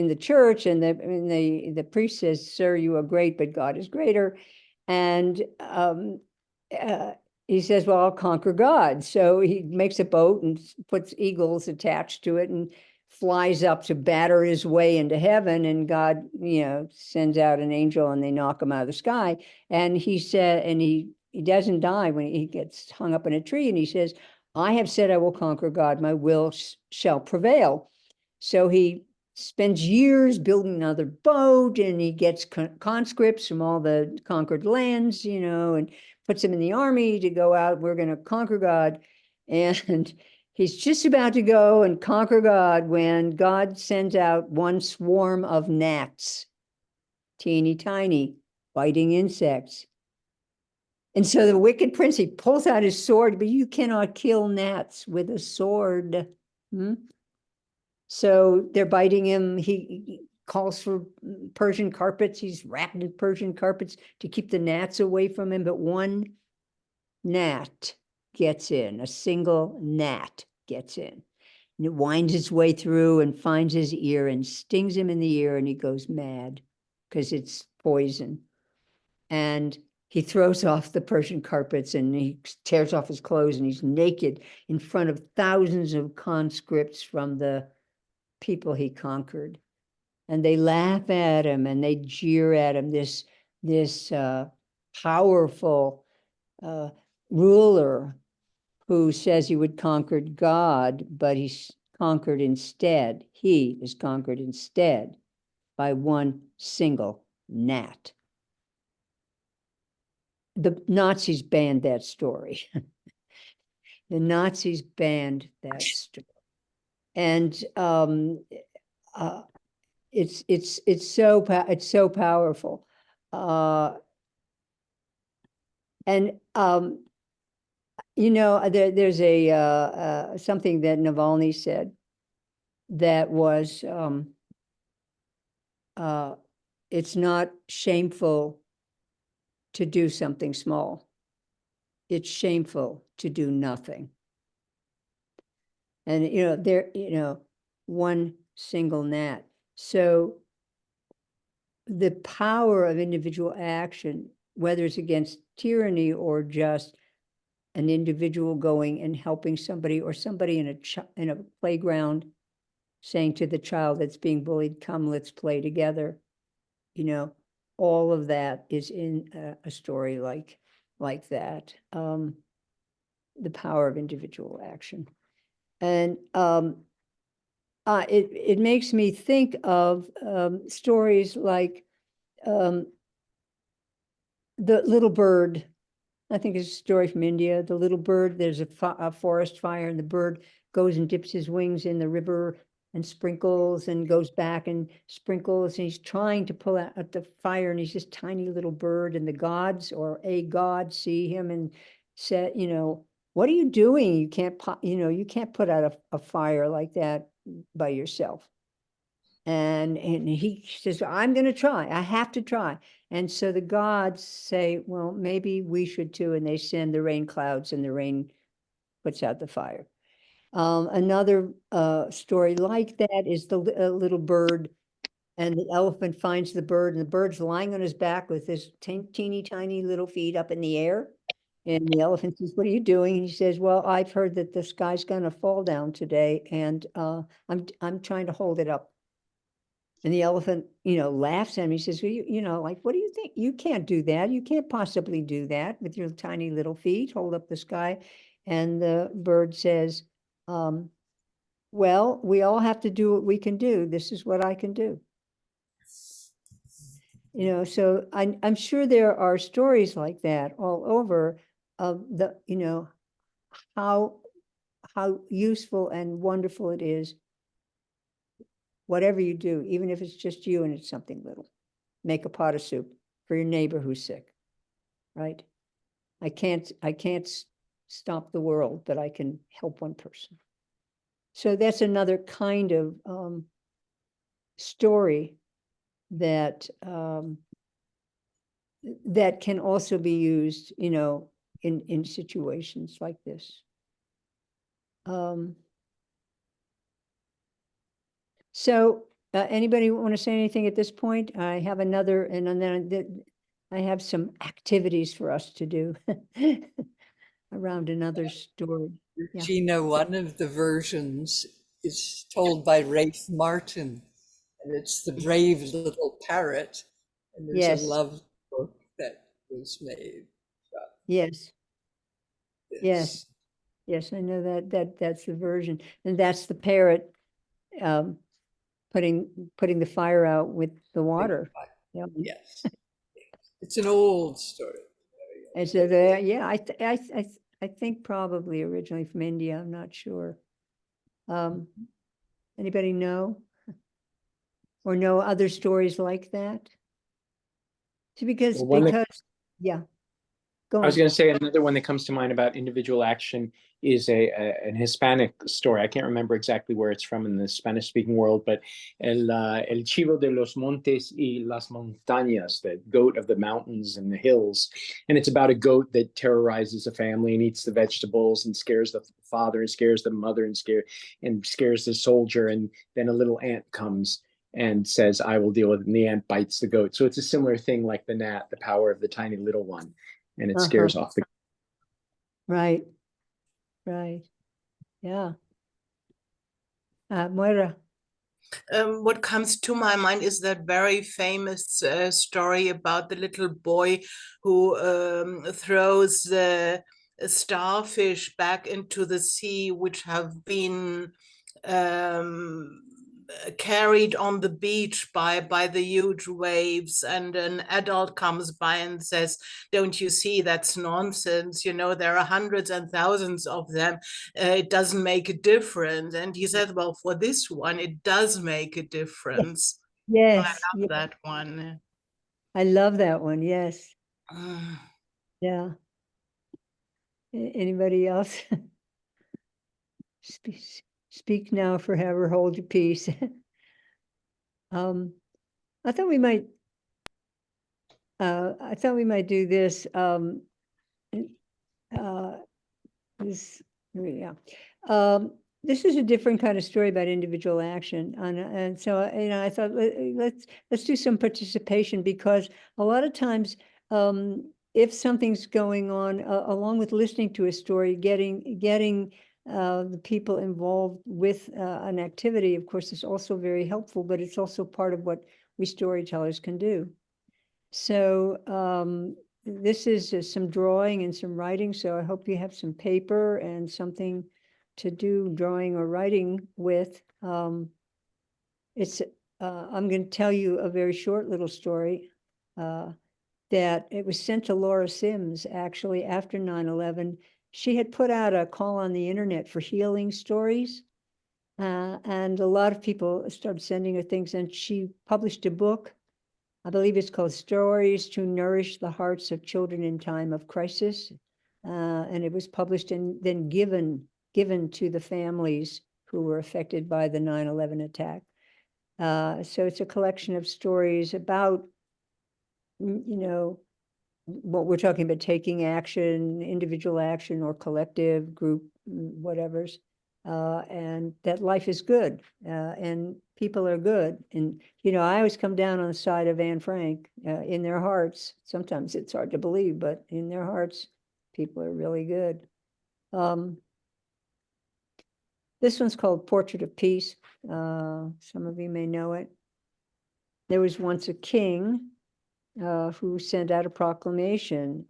the church, and the priest says, "Sir, you are great, but God is greater." And he says, "Well, I'll conquer God." So he makes a boat and puts eagles attached to it and flies up to batter his way into heaven. And God, sends out an angel, and they knock him out of the sky. And he said, and he doesn't die when he gets hung up in a tree. And he says, "I have said I will conquer God. My will shall prevail." So he spends years building another boat, and he gets conscripts from all the conquered lands, and puts them in the army to go out. We're going to conquer God. And he's just about to go and conquer God when God sends out one swarm of gnats, teeny tiny, biting insects. And so the wicked prince, he pulls out his sword, but you cannot kill gnats with a sword. Hmm? So they're biting him. He calls for Persian carpets. He's wrapped in Persian carpets to keep the gnats away from him. But one gnat gets in, a single gnat gets in. And it winds its way through and finds his ear and stings him in the ear, and he goes mad because it's poison. And he throws off the Persian carpets and he tears off his clothes, and he's naked in front of thousands of conscripts from the people he conquered. And they laugh at him and they jeer at him, this powerful ruler who says he would conquer God, but he's conquered instead. He is conquered instead by one single gnat. The Nazis banned that story. The Nazis banned that story. And it's so powerful. And there's a something that Navalny said that was it's not shameful to do something small. It's shameful to do nothing. And one single gnat. So the power of individual action, whether it's against tyranny or just an individual going and helping somebody, or somebody in a playground saying to the child that's being bullied, "Come, let's play together." All of that is in a story like that. The power of individual action. And it makes me think of stories like the little bird. I think it's a story from India. The little bird, there's a forest fire, and the bird goes and dips his wings in the river and sprinkles and goes back and sprinkles, and he's trying to pull out the fire, and he's this tiny little bird, and the gods, or a god, see him and said, "What are you doing? You can't put out a fire like that by yourself." And he says, "I'm going to try. I have to try." And so the gods say, "Well, maybe we should too." And they send the rain clouds, and the rain puts out the fire. Another story like that is the little bird, and the elephant finds the bird, and the bird's lying on his back with his teeny tiny little feet up in the air. And the elephant says, "What are you doing?" And he says, "Well, I've heard that the sky's going to fall down today, and I'm trying to hold it up." And the elephant, laughs at him. He says, "Well, what do you think? You can't do that. You can't possibly do that with your tiny little feet, hold up the sky." And the bird says, "Well, we all have to do what we can do. This is what I can do." So I'm sure there are stories like that all over of how useful and wonderful it is. Whatever you do, even if it's just you and it's something little. Make a pot of soup for your neighbor who's sick, right? I can't stop the world, but I can help one person. So that's another kind of story that that can also be used, in situations like this. So anybody want to say anything at this point? I have another, and then I have some activities for us to do around another story. Yeah. Regina, one of the versions is told by Rafe Martin, and it's The Brave Little Parrot, and there's Yes. a love book that was made. Yes. Yes. Yes, I know that's the version, and that's the parrot putting the fire out with the water. Yeah. Yes, it's an old story. And so yeah, I think probably originally from India. I'm not sure. Anybody know, or know other stories like that? So because Well, yeah. Go I was on. going to say another one that comes to mind about individual action is an Hispanic story. I can't remember exactly where it's from in the Spanish-speaking world, but El Chivo de los Montes y las Montañas, the goat of the mountains and the hills. And it's about a goat that terrorizes a family and eats the vegetables and scares the father and scares the mother and scares the soldier. And then a little ant comes and says, I will deal with it. And the ant bites the goat. So it's a similar thing like the gnat, the power of the tiny little one. And it scares off the. Right. Right. Yeah. Moira. What comes to my mind is that very famous story about the little boy who throws the starfish back into the sea, which have been um, carried on the beach by the huge waves, and an adult comes by and says, don't you see, that's nonsense, you know, there are hundreds and thousands of them, it doesn't make a difference. And he said, well, for this one it does make a difference. Yes. I love that one. I love that one. Yes. Mm. Yeah. Anybody else? Speak now, forever hold your peace. I thought we might do this. This, yeah. This is a different kind of story about individual action, and so I thought let's do some participation, because a lot of times, if something's going on, along with listening to a story, getting the people involved with an activity, of course, is also very helpful. But it's also part of what we storytellers can do. So this is some drawing and some writing. So I hope you have some paper and something to do drawing or writing with. It's I'm going to tell you a very short little story that it was sent to Laura Sims actually after 9/11. She had put out a call on the internet for healing stories. And a lot of people started sending her things, and she published a book. I believe it's called Stories to Nourish the Hearts of Children in Time of Crisis. And it was published and then given to the families who were affected by the 9/11 attack. So it's a collection of stories about, what we're talking about, taking action, individual action or collective, group, whatever's. And that life is good, and people are good. And, I always come down on the side of Anne Frank. In their hearts, sometimes it's hard to believe, but in their hearts, people are really good. This one's called Portrait of Peace. Some of you may know it. There was once a king who sent out a proclamation.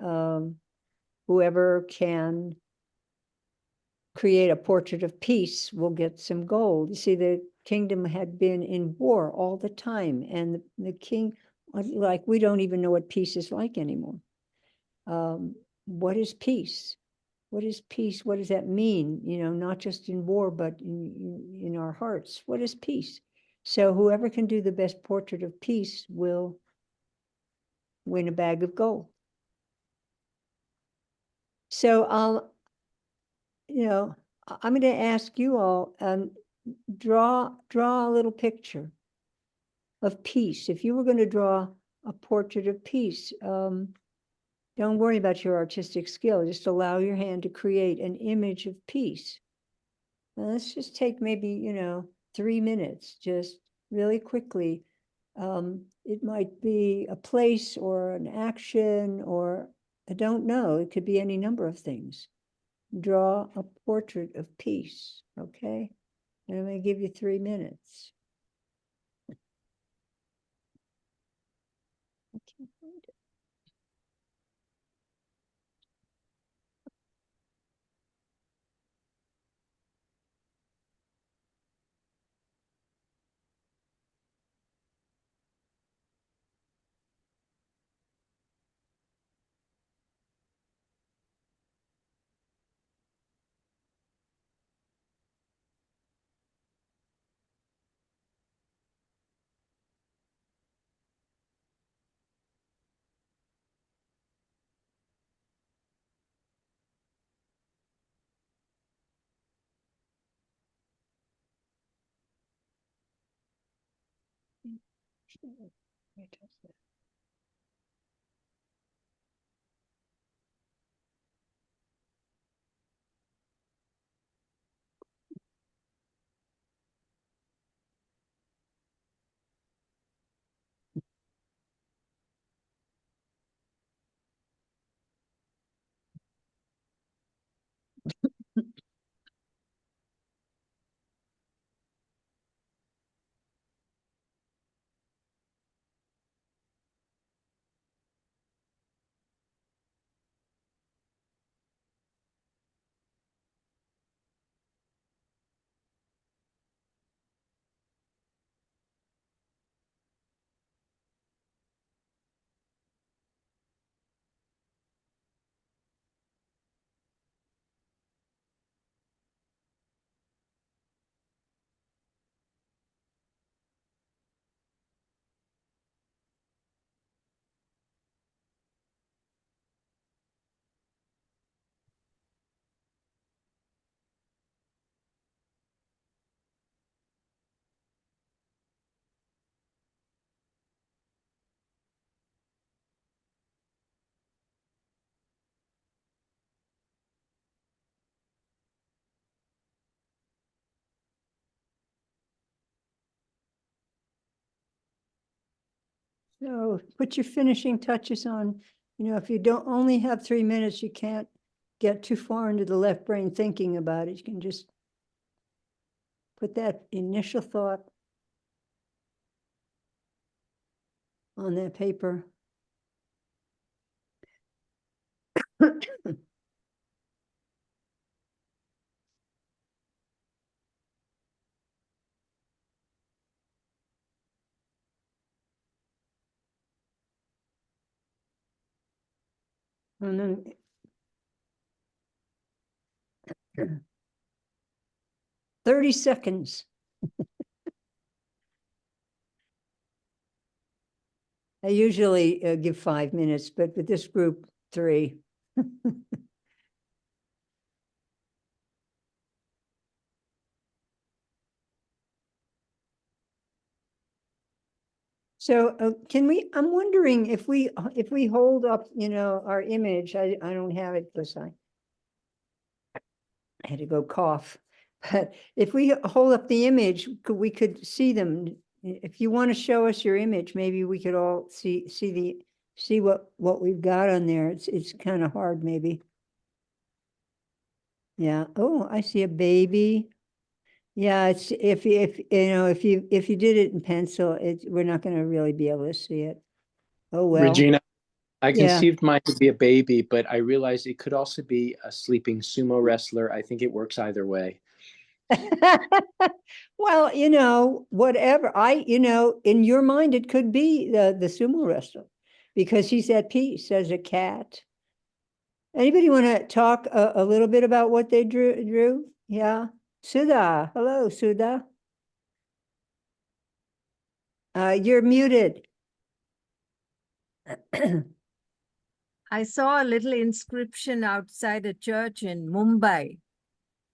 Whoever can create a portrait of peace will get some gold. You see, the kingdom had been in war all the time, and the king, like, we don't even know what peace is like anymore. What is peace? What is peace? What does that mean? Not just in war, but in our hearts. What is peace? So whoever can do the best portrait of peace will win a bag of gold. So I'm going to ask you all, draw a little picture of peace. If you were going to draw a portrait of peace, don't worry about your artistic skill. Just allow your hand to create an image of peace. Now, let's just take maybe, 3 minutes, just really quickly. It might be a place or an action, or I don't know. It could be any number of things. Draw a portrait of peace, okay? And I'm going to give you 3 minutes. I can't find it. So put your finishing touches on, if you don't only have 3 minutes, you can't get too far into the left brain thinking about it. You can just put that initial thought on that paper. And then 30 seconds. I usually give 5 minutes, but with this group, 3. So I'm wondering if we hold up, our image, I don't have it because I had to go cough. But if we hold up the image, we could see them. If you want to show us your image, maybe we could all see what we've got on there. It's kind of hard, maybe. Yeah. Oh, I see a baby. Yeah, it's if you did it in pencil, we're not going to really be able to see it. Oh well. Regina, I Yeah. conceived mine to be a baby, but I realized it could also be a sleeping sumo wrestler. I think it works either way. Well, whatever. In your mind, it could be the sumo wrestler because he's at peace as a cat. Anybody want to talk a little bit about what they drew? Yeah. Sudha. Hello, Sudha. You're muted. I saw a little inscription outside a church in Mumbai,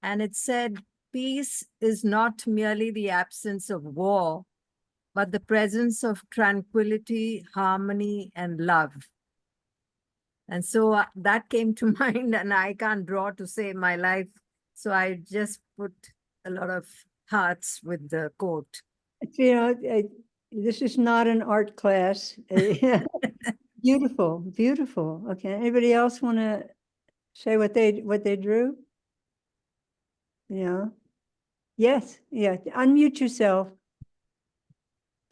and it said, "Peace is not merely the absence of war, but the presence of tranquility, harmony, and love." And so that came to mind, and I can't draw to save my life. So I just put a lot of hearts with the quote. This is not an art class. Beautiful, beautiful. Okay. Anybody else want to say what they drew? Yeah. Yes. Yeah. Unmute yourself.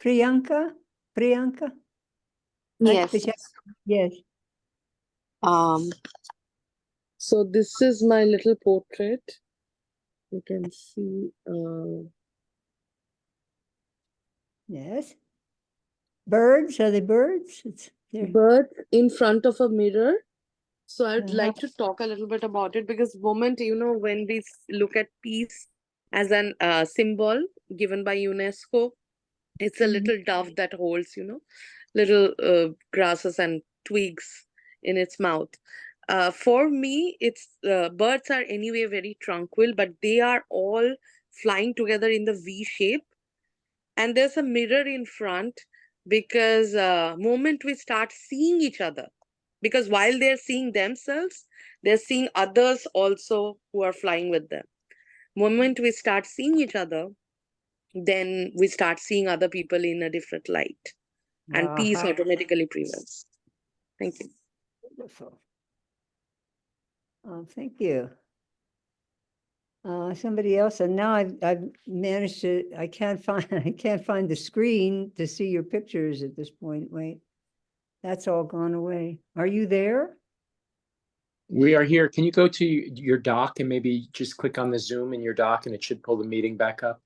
Priyanka. Priyanka. Yes. Yes. So this is my little portrait. You can see. Yes. Birds. Are they birds? Bird in front of a mirror. So I'd Uh-huh. like to talk a little bit about it because moment, when we look at peace as an symbol given by UNESCO, it's a Mhm. little dove that holds, little grasses and twigs in its mouth. For me, it's birds are anyway very tranquil, but they are all flying together in the V shape. and there's a mirror in front, because moment we start seeing each other, because while they're seeing themselves, they're seeing others also who are flying with them. Moment we start seeing each other, then we start seeing other people in a different light, and peace Aha, automatically prevails. Thank you. wonderful. Thank you. Somebody else, and now I've managed to, I can't find the screen to see your pictures at this point. Wait, that's all gone away. Are you there? We are here. Can you go to your doc and maybe just click on the Zoom in your doc, and it should pull the meeting back up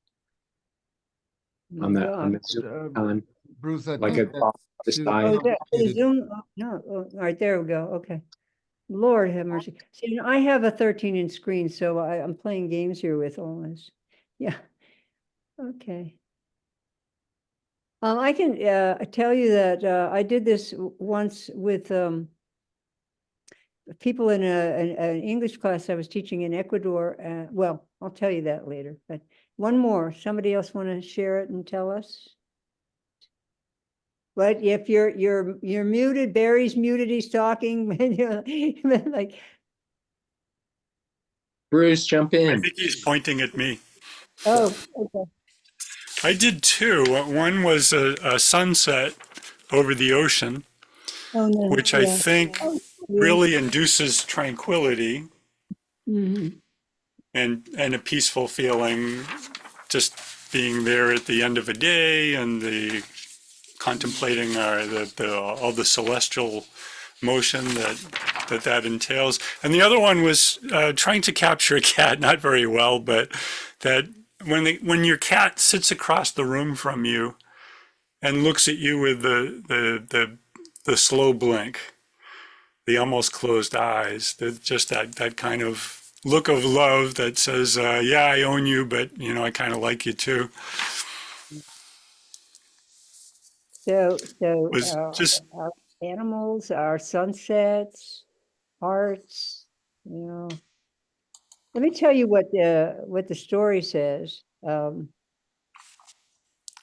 on the Zoom icon, Bruce, I like think a off the she's side. Oh, complicated. Zoom, no, all right, there we go, okay. Lord have mercy. See, I have a 13-inch screen, so I'm playing games here with all this. Yeah, okay. I can tell you that I did this once with people in an English class I was teaching in Ecuador. Well, I'll tell you that later, but one more. Somebody else want to share it and tell us? But if you're muted, Barry's muted, he's talking. Like, Bruce, jump I in. think he's pointing at me. oh, okay. I did two. One was a sunset over the ocean, Oh, no, which I yeah. think Oh, yeah. really induces tranquility Mhm. and a peaceful feeling, just being there at the end of a day and the contemplating all the celestial motion that entails. And the other one was trying to capture a cat, not very well, but that when your cat sits across the room from you and looks at you with the slow blink, the almost closed eyes, just that kind of look of love that says, yeah, I own you, but I kind of like you too, So was just our animals, our sunsets, hearts, Let me tell you what the story says. A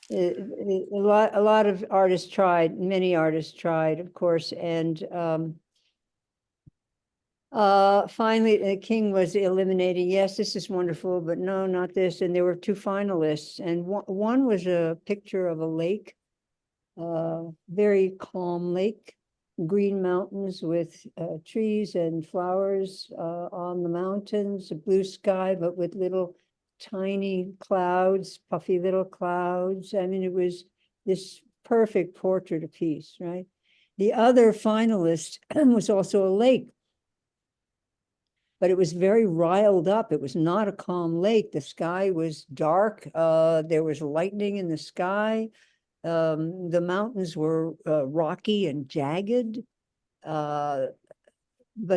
lot of artists tried, many artists tried, of course, and finally the king was eliminating, yes, this is wonderful, but no, not this. And there were two finalists, and one was a picture of a lake, very calm lake, green mountains with trees and flowers on the mountains, a blue sky, but with little tiny clouds, puffy little clouds. I mean, it was this perfect portrait of peace, right? The other finalist was also a lake, but it was very riled up. It was not a calm lake. The sky was dark. There was lightning in the sky. The mountains were rocky and jagged. But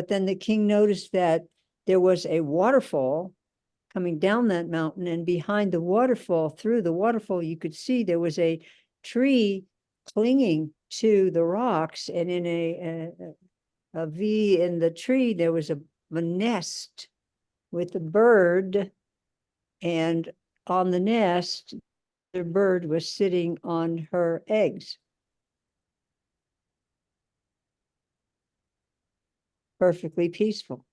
then the king noticed that there was a waterfall coming down that mountain, and behind the waterfall, through the waterfall, you could see there was a tree clinging to the rocks, and in a V in the tree, there was a nest with a bird, and on the nest, the bird was sitting on her eggs. Perfectly peaceful.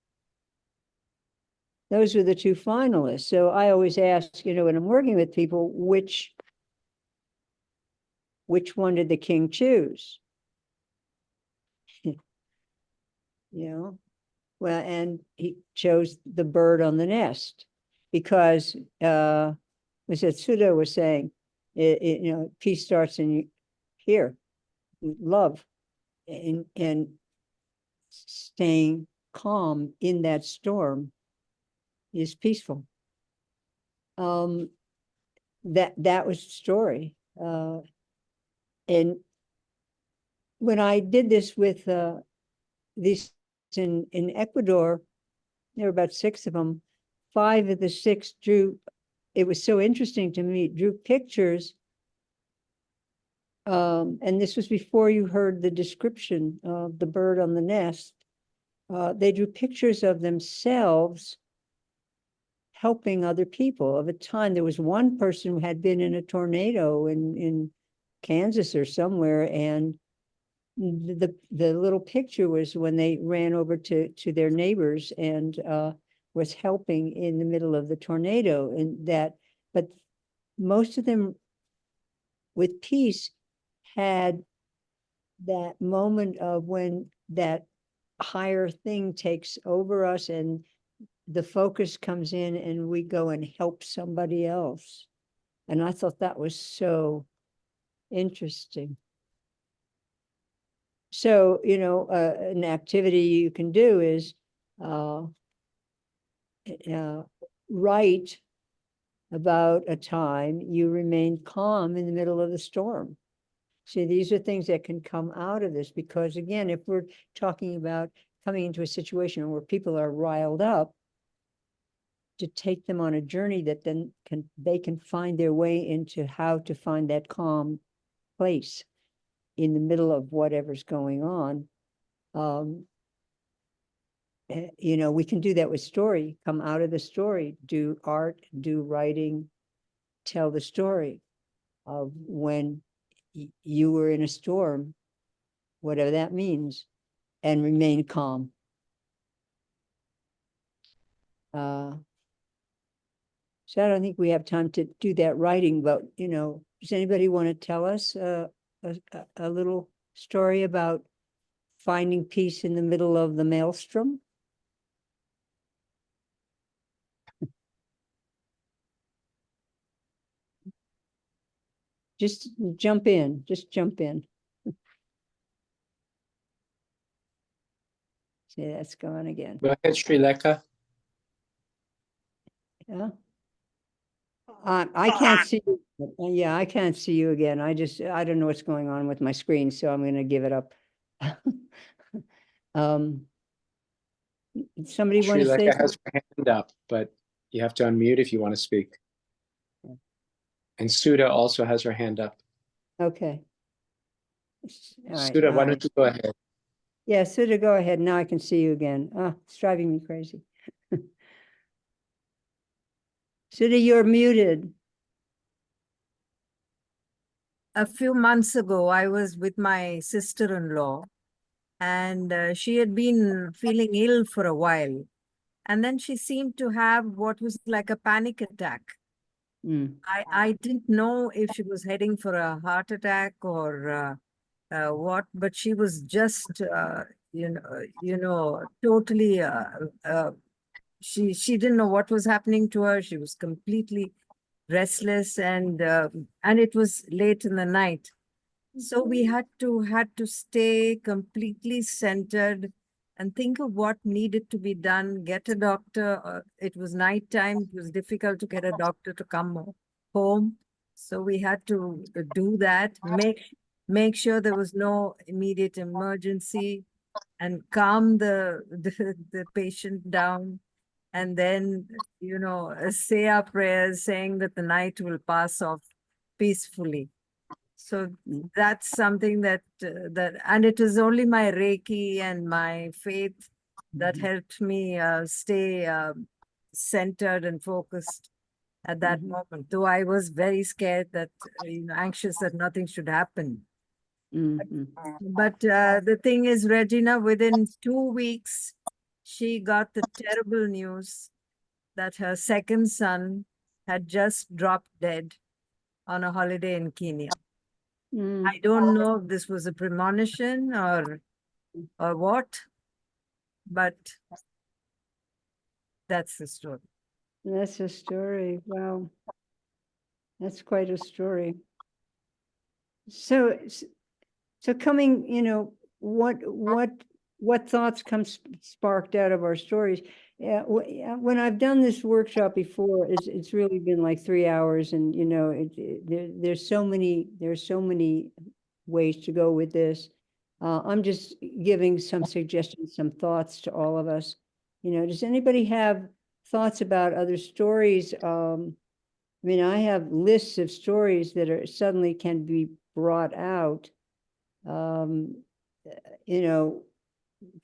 Those were the two finalists. So I always ask, when I'm working with people, which one did the king choose? Well, and he chose the bird on the nest because as Suda was saying, peace starts in here, love, and staying calm in that storm is peaceful. That was the story. And when I did this with these in Ecuador, there were about 6 of them. 5 of the 6 drew, it was so interesting to me, drew pictures. And this was before you heard the description of the bird on the nest. They drew pictures of themselves helping other people. Of a time, there was one person who had been in a tornado in Kansas or somewhere, and the little picture was when they ran over to their neighbors and was helping in the middle of the tornado. And that, but most of them with peace had that moment of when that higher thing takes over us and the focus comes in and we go and help somebody else. And I thought that was so interesting. So, you know, an activity you can do is write about a time you remained calm in the middle of the storm. See, these are things that can come out of this, because again, if we're talking about coming into a situation where people are riled up, to take them on a journey that then they can find their way into how to find that calm place in the middle of whatever's going on. You know, we can do that with story, come out of the story, do art, do writing, tell the story of when you were in a storm, whatever that means, and remain calm. So I don't think we have time to do that writing, but, you know, does anybody want to tell us a little story about finding peace in the middle of the maelstrom? Just jump in, just jump in. See, that's gone again. Go ahead, Sri Lekha. Yeah. I can't see you. Yeah, I can't see you again. I don't know what's going on with my screen, so I'm going to give it up. Somebody want Sri to say Lekha has something? her hand up, but you have to unmute if you want to speak. And Sudha also has her hand up. Okay. All right. Sudha, why don't you go ahead? Yeah, Sudha, go ahead. Now I can see you again. It's driving me crazy. Sudha, you're muted. A few months ago, I was with my sister-in-law, and she had been feeling ill for a while. And then she seemed to have what was like a panic attack. Mm. I didn't know if she was heading for a heart attack or what, but she was just, totally, she didn't know what was happening to her. She was completely restless, and it was late in the night. So we had to stay completely centered and think of what needed to be done, get a doctor. It was nighttime. It was difficult to get a doctor to come home. So we had to do that, make sure there was no immediate emergency, and calm the patient down. And then, say our prayers, saying that the night will pass off peacefully. So that's something that, and it was only my Reiki and my faith that helped me stay centered and focused at that moment. Though I was very scared that, anxious that nothing should happen. But the thing is, Regina, within 2 weeks, she got the terrible news that her second son had just dropped dead on a holiday in Kenya. I don't know if this was a premonition or what, but that's the story. That's a story. Wow. That's quite a story. So coming, what thoughts come sparked out of our stories? Yeah, when I've done this workshop before, it's really been like 3 hours, and there's so many ways to go with this. I'm just giving some suggestions, some thoughts to all of us. Does anybody have thoughts about other stories? I mean, I have lists of stories that are suddenly can be brought out,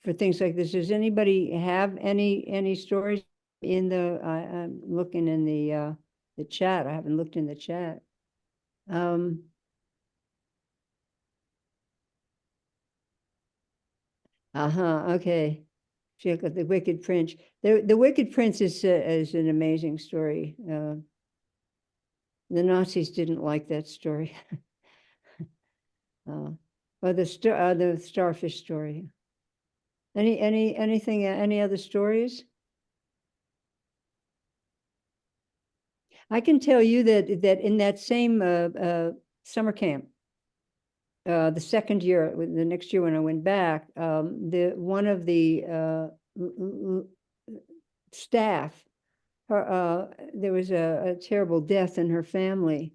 for things like this. Does anybody have any stories in the, I'm looking in the chat. I haven't looked in the chat. Okay. Check out the Wicked Prince. The Wicked Prince is an amazing story. The Nazis didn't like that story. Or the starfish story. Anything? Any other stories? I can tell you that in that same summer camp, the second year, the next year when I went back, one of the staff, there was a terrible death in her family,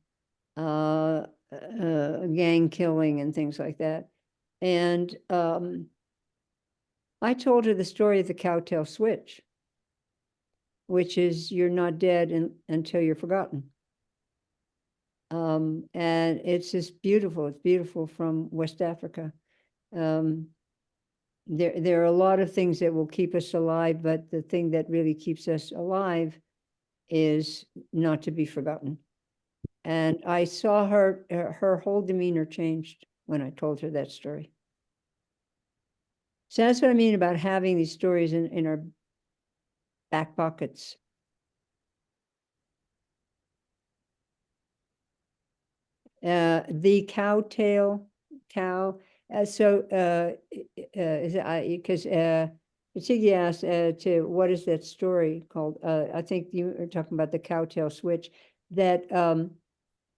gang killing and things like that, and I told her the story of the cowtail switch, which is you're not dead until you're forgotten. And it's just beautiful. It's beautiful from West Africa. There are a lot of things that will keep us alive, but the thing that really keeps us alive is not to be forgotten. And I saw her whole demeanor changed when I told her that story. So that's what I mean about having these stories in our back pockets. The cowtail cow. Because Chigi asked to what is that story called? I think you are talking about the cowtail switch. That the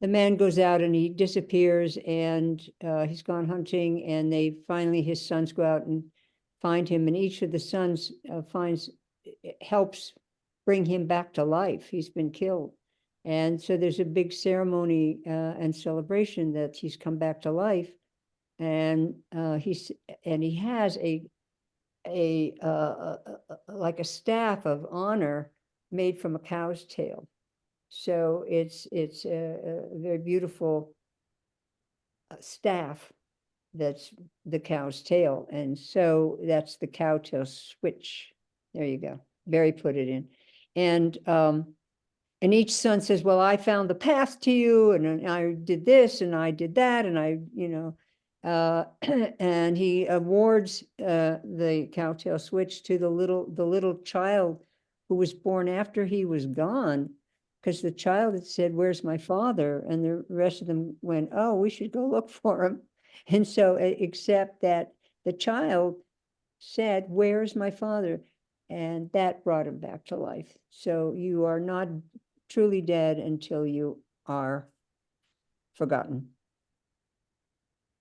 man goes out and he disappears, and he's gone hunting, and finally his sons go out and find him, and each of the sons helps bring him back to life. He's been killed. And so there's a big ceremony and celebration that he's come back to life, and he has like a staff of honor made from a cow's tail. So it's a very beautiful staff that's the cow's tail, and so that's the cowtail switch. There you go. Barry put it in, and each son says, well, I found the path to you, and I did this, and I did that, and and he awards the cowtail switch to the little child who was born after he was gone, because the child had said, where's my father? And the rest of them went, oh, we should go look for him. And so, except that the child said, where's my father? And that brought him back to life. So you are not truly dead until you are forgotten.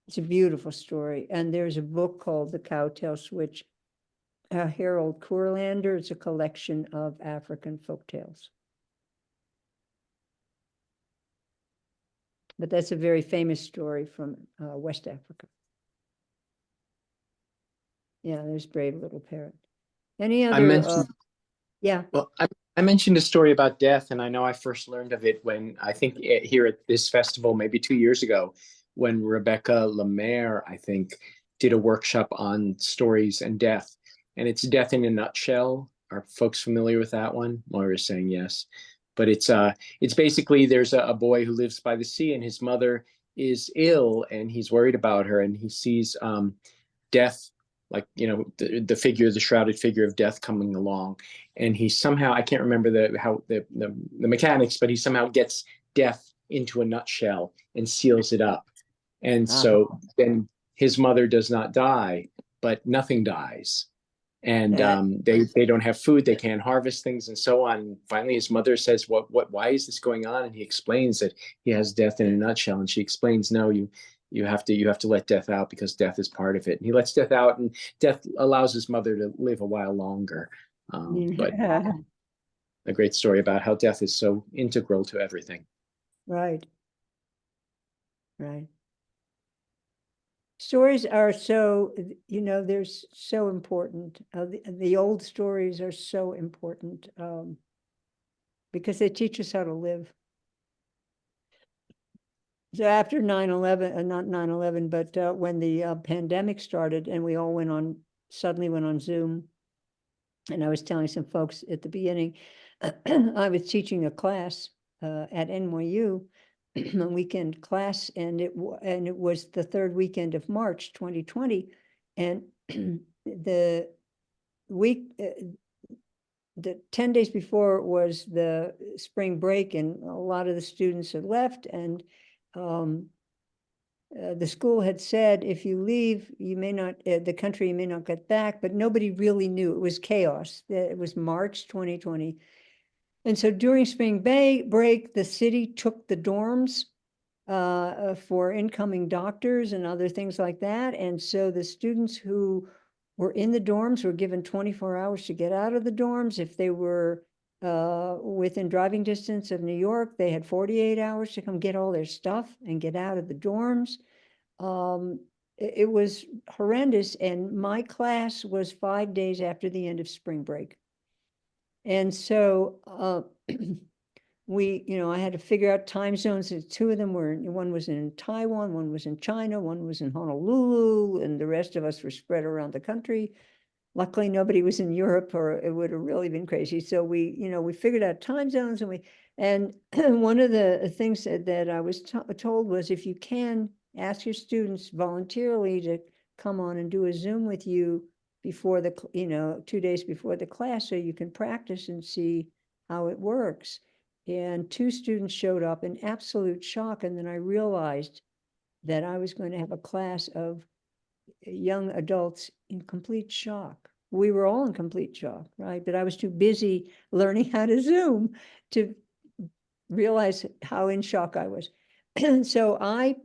It's a beautiful story. And there's a book called The Cowtail Switch, Harold Kurlander. It's a collection of African folktales. But that's a very famous story from West Africa. Yeah, there's Brave Little Parrot. Any other? Yeah. Well, I mentioned a story about death, and I know I first learned of it when I think here at this festival, maybe 2 years ago, when Rebecca Lemaire, I think, did a workshop on stories and death. And it's Death in a Nutshell. Are folks familiar with that one? Moira's saying yes. But it's basically there's a boy who lives by the sea, and his mother is ill, and he's worried about her, and he sees death, like, the figure, the shrouded figure of death coming along, and he somehow, I can't remember the mechanics, but he somehow gets death into a nutshell and seals it up. And so then his mother does not die, but nothing dies. And they don't have food, they can't harvest things, and so on. And finally, his mother says, why is this going on? And he explains that he has death in a nutshell. And she explains, no, you have to let death out, because death is part of it. And he lets death out, and death allows his mother to live a while longer. But a great story about how death is so integral to everything. Right. Stories are so, they're so important. The old stories are so important because they teach us how to live. So after 9/11, not 9/11, but when the pandemic started and we all suddenly went on Zoom, And I was telling some folks at the beginning, I was teaching a class at NYU, a weekend class, and it was the third weekend of March 2020, and the week the 10 days before was the spring break, and a lot of the students had left, and the school had said, if you leave, you may not, the country, you may not get back, but nobody really knew. It was chaos. It was March 2020. And so during spring break, the city took the dorms for incoming doctors and other things like that. And so the students who were in the dorms were given 24 hours to get out of the dorms. If they were within driving distance of New York, they had 48 hours to come get all their stuff and get out of the dorms. It was horrendous. And my class was 5 days after the end of spring break. And so I had to figure out time zones. Two of them were, one was in Taiwan, one was in China, one was in Honolulu, and the rest of us were spread around the country. Luckily, nobody was in Europe, or it would have really been crazy. So we figured out time zones, and one of the things that I was told was, if you can, ask your students voluntarily to come on and do a Zoom with you before 2 days before the class, so you can practice and see how it works. And 2 students showed up in absolute shock, and then I realized that I was going to have a class of young adults in complete shock. We were all in complete shock, right? But I was too busy learning how to Zoom to realize how in shock I was. So I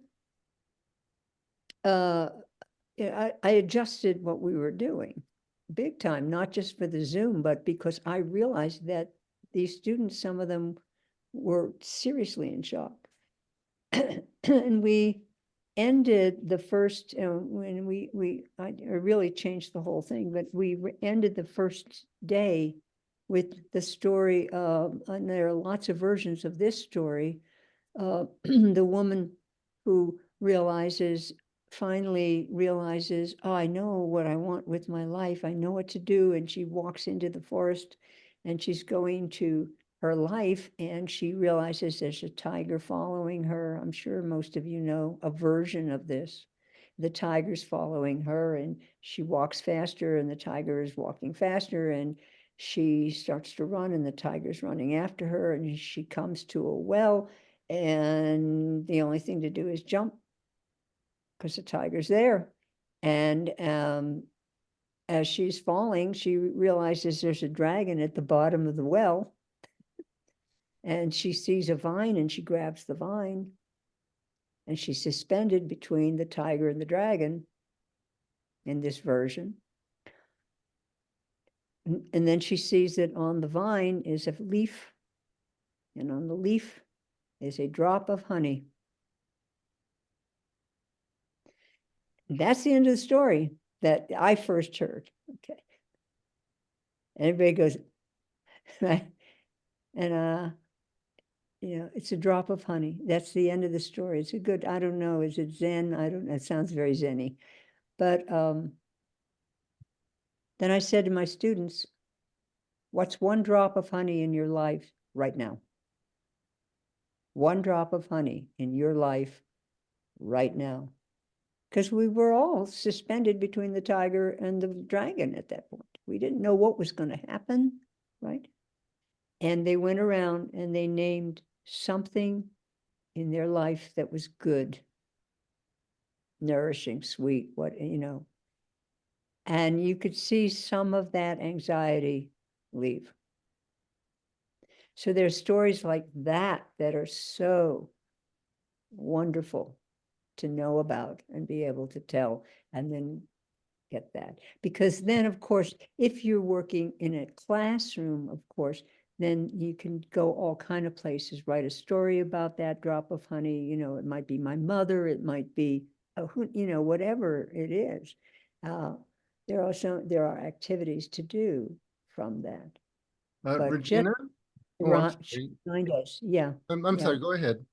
adjusted what we were doing big time, not just for the Zoom, but because I realized that these students, some of them were seriously in shock. And we ended the first, when I really changed the whole thing, but we ended the first day with the story of, and there are lots of versions of this story, the woman who finally realizes, oh, I know what I want with my life. I know what to do. And she walks into the forest, and she's going to her life, and she realizes there's a tiger following her. I'm sure most of you know a version of this. The tiger's following her, and she walks faster, and the tiger is walking faster, and she starts to run, and the tiger's running after her, and she comes to a well, and the only thing to do is jump because the tiger's there. And as she's falling, she realizes there's a dragon at the bottom of the well. And she sees a vine, and she grabs the vine, and she's suspended between the tiger and the dragon in this version. And then she sees that on the vine is a leaf, and on the leaf is a drop of honey. That's the end of the story that I first heard. Okay. And everybody goes, right? And it's a drop of honey. That's the end of the story. It's a good, I don't know, is it Zen? I don't know. It sounds very Zen-y. But then I said to my students, what's one drop of honey in your life right now? One drop of honey in your life right now. Because we were all suspended between the tiger and the dragon at that point. We didn't know what was going to happen, right? And they went around and they named something in their life that was good, nourishing, sweet, and you could see some of that anxiety leave. So there's stories like that that are so wonderful to know about and be able to tell, and then get that. Because then, of course, if you're working in a classroom, of course, then you can go all kind of places, write a story about that drop of honey. It might be my mother, it might be, whatever it is. There are activities to do from that. But Regina? Oh, I'm sorry. remind us, yeah. I'm Yeah. sorry, go ahead.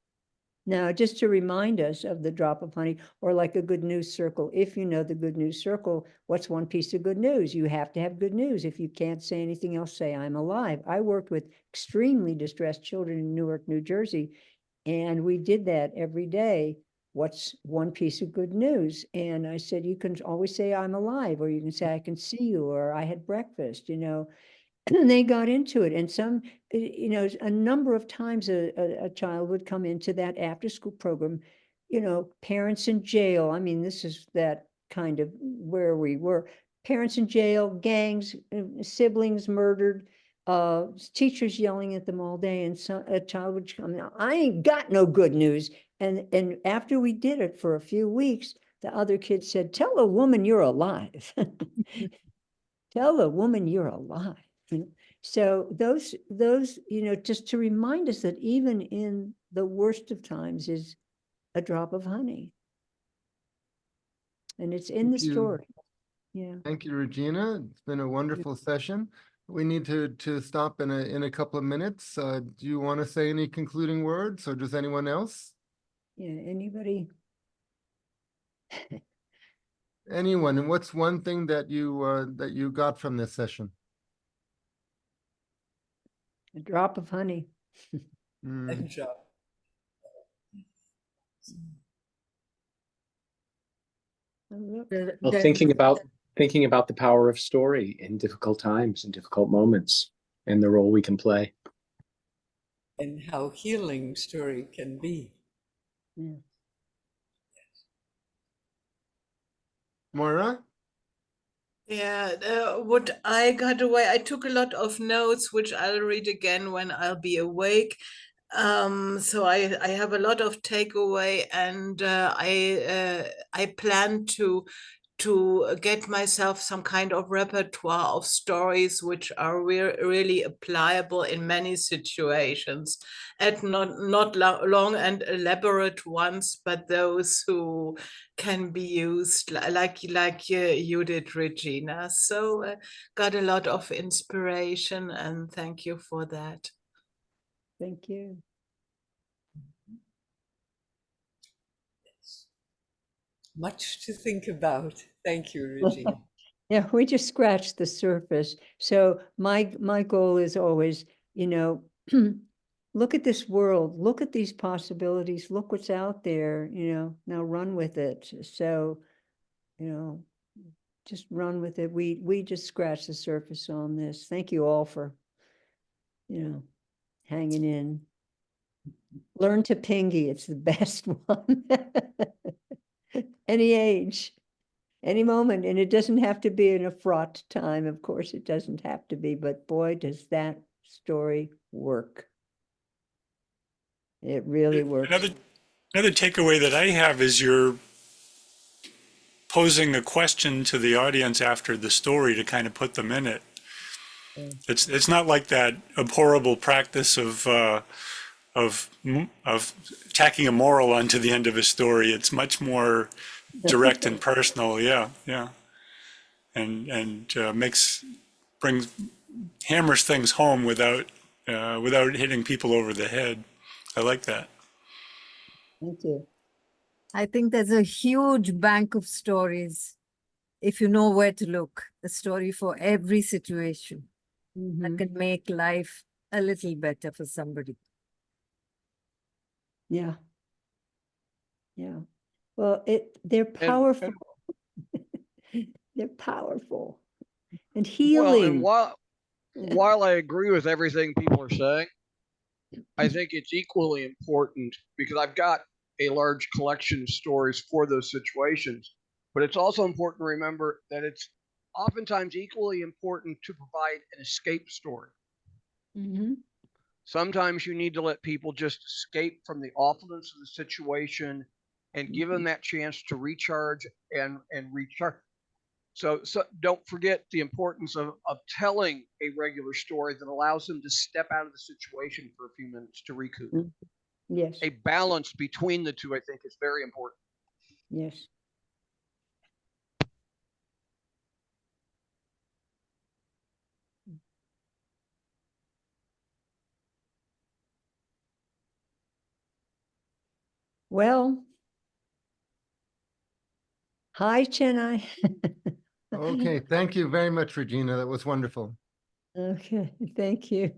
Now, just to remind us of the drop of honey, or like a good news circle. If you know the good news circle, what's one piece of good news? You have to have good news. If you can't say anything else, say I'm alive. I worked with extremely distressed children in Newark, New Jersey, and we did that every day. What's one piece of good news? And I said, you can always say I'm alive, or you can say I can see you, or I had breakfast, and they got into it. And some, a number of times a child would come into that after school program, parents in jail. I mean, this is that kind of where we were. Parents in jail, gangs, siblings murdered, teachers yelling at them all day. And a child would come, I ain't got no good news. And after we did it for a few weeks, the other kids said, tell a woman you're alive. Tell a woman you're alive. So those, just to remind us that even in the worst of times is a drop of honey. And it's in the Thank you. story. Yeah. Thank you, Regina. It's been a wonderful session. We need to stop in a couple of minutes. Do you want to say any concluding words, or does anyone else? Yeah. Anybody? Anyone? And what's one thing that you got from this session? A drop of honey. Mm. Good job. Oh, look. Well, thinking about the power of story in difficult times and difficult moments, and the role we can play. And how healing story can be. Yeah. Moira? Yeah, what I got away, I took a lot of notes, which I'll read again when I'll be awake. So I have a lot of takeaway, and I plan to get myself some kind of repertoire of stories which are really applicable in many situations, and not long and elaborate ones, but those who can be used like you did, Regina. So got a lot of inspiration, and thank you for that. Thank you. Much to think about. Thank you, Regina. Yeah, we just scratched the surface. So my goal is always, look at this world, look at these possibilities, look what's out there, now run with it. So, just run with it. We just scratched the surface on this. Thank you all for, hanging in. Learn to pingy. It's the best one. Any age. Any moment, and it doesn't have to be in a fraught time. Of course, it doesn't have to be, but boy, does that story work. It really works. Another takeaway that I have is you're posing a question to the audience after the story to kind of put them in it. It's not like that abhorrible practice of tacking a moral onto the end of a story. It's much more direct and personal. Yeah, and hammers things home without hitting people over the head. I like that. Thank you. I think there's a huge bank of stories if you know where to look, a story for every situation that can make life a little better for somebody. Yeah. Yeah. Well, they're powerful. They're powerful and healing. Well, and while I agree with everything people are saying, I think it's equally important because I've got a large collection of stories for those situations, but it's also important to remember that it's oftentimes equally important to provide an escape story. Sometimes you need to let people just escape from the awfulness of the situation and give them that chance to recharge and recharge. So don't forget the importance of telling a regular story that allows them to step out of the situation for a few minutes to recoup. Yes. A balance between the two, I think, is very important. Yes. Well, hi, Chennai. Okay, thank you very much, Regina. That was wonderful. Okay, thank you.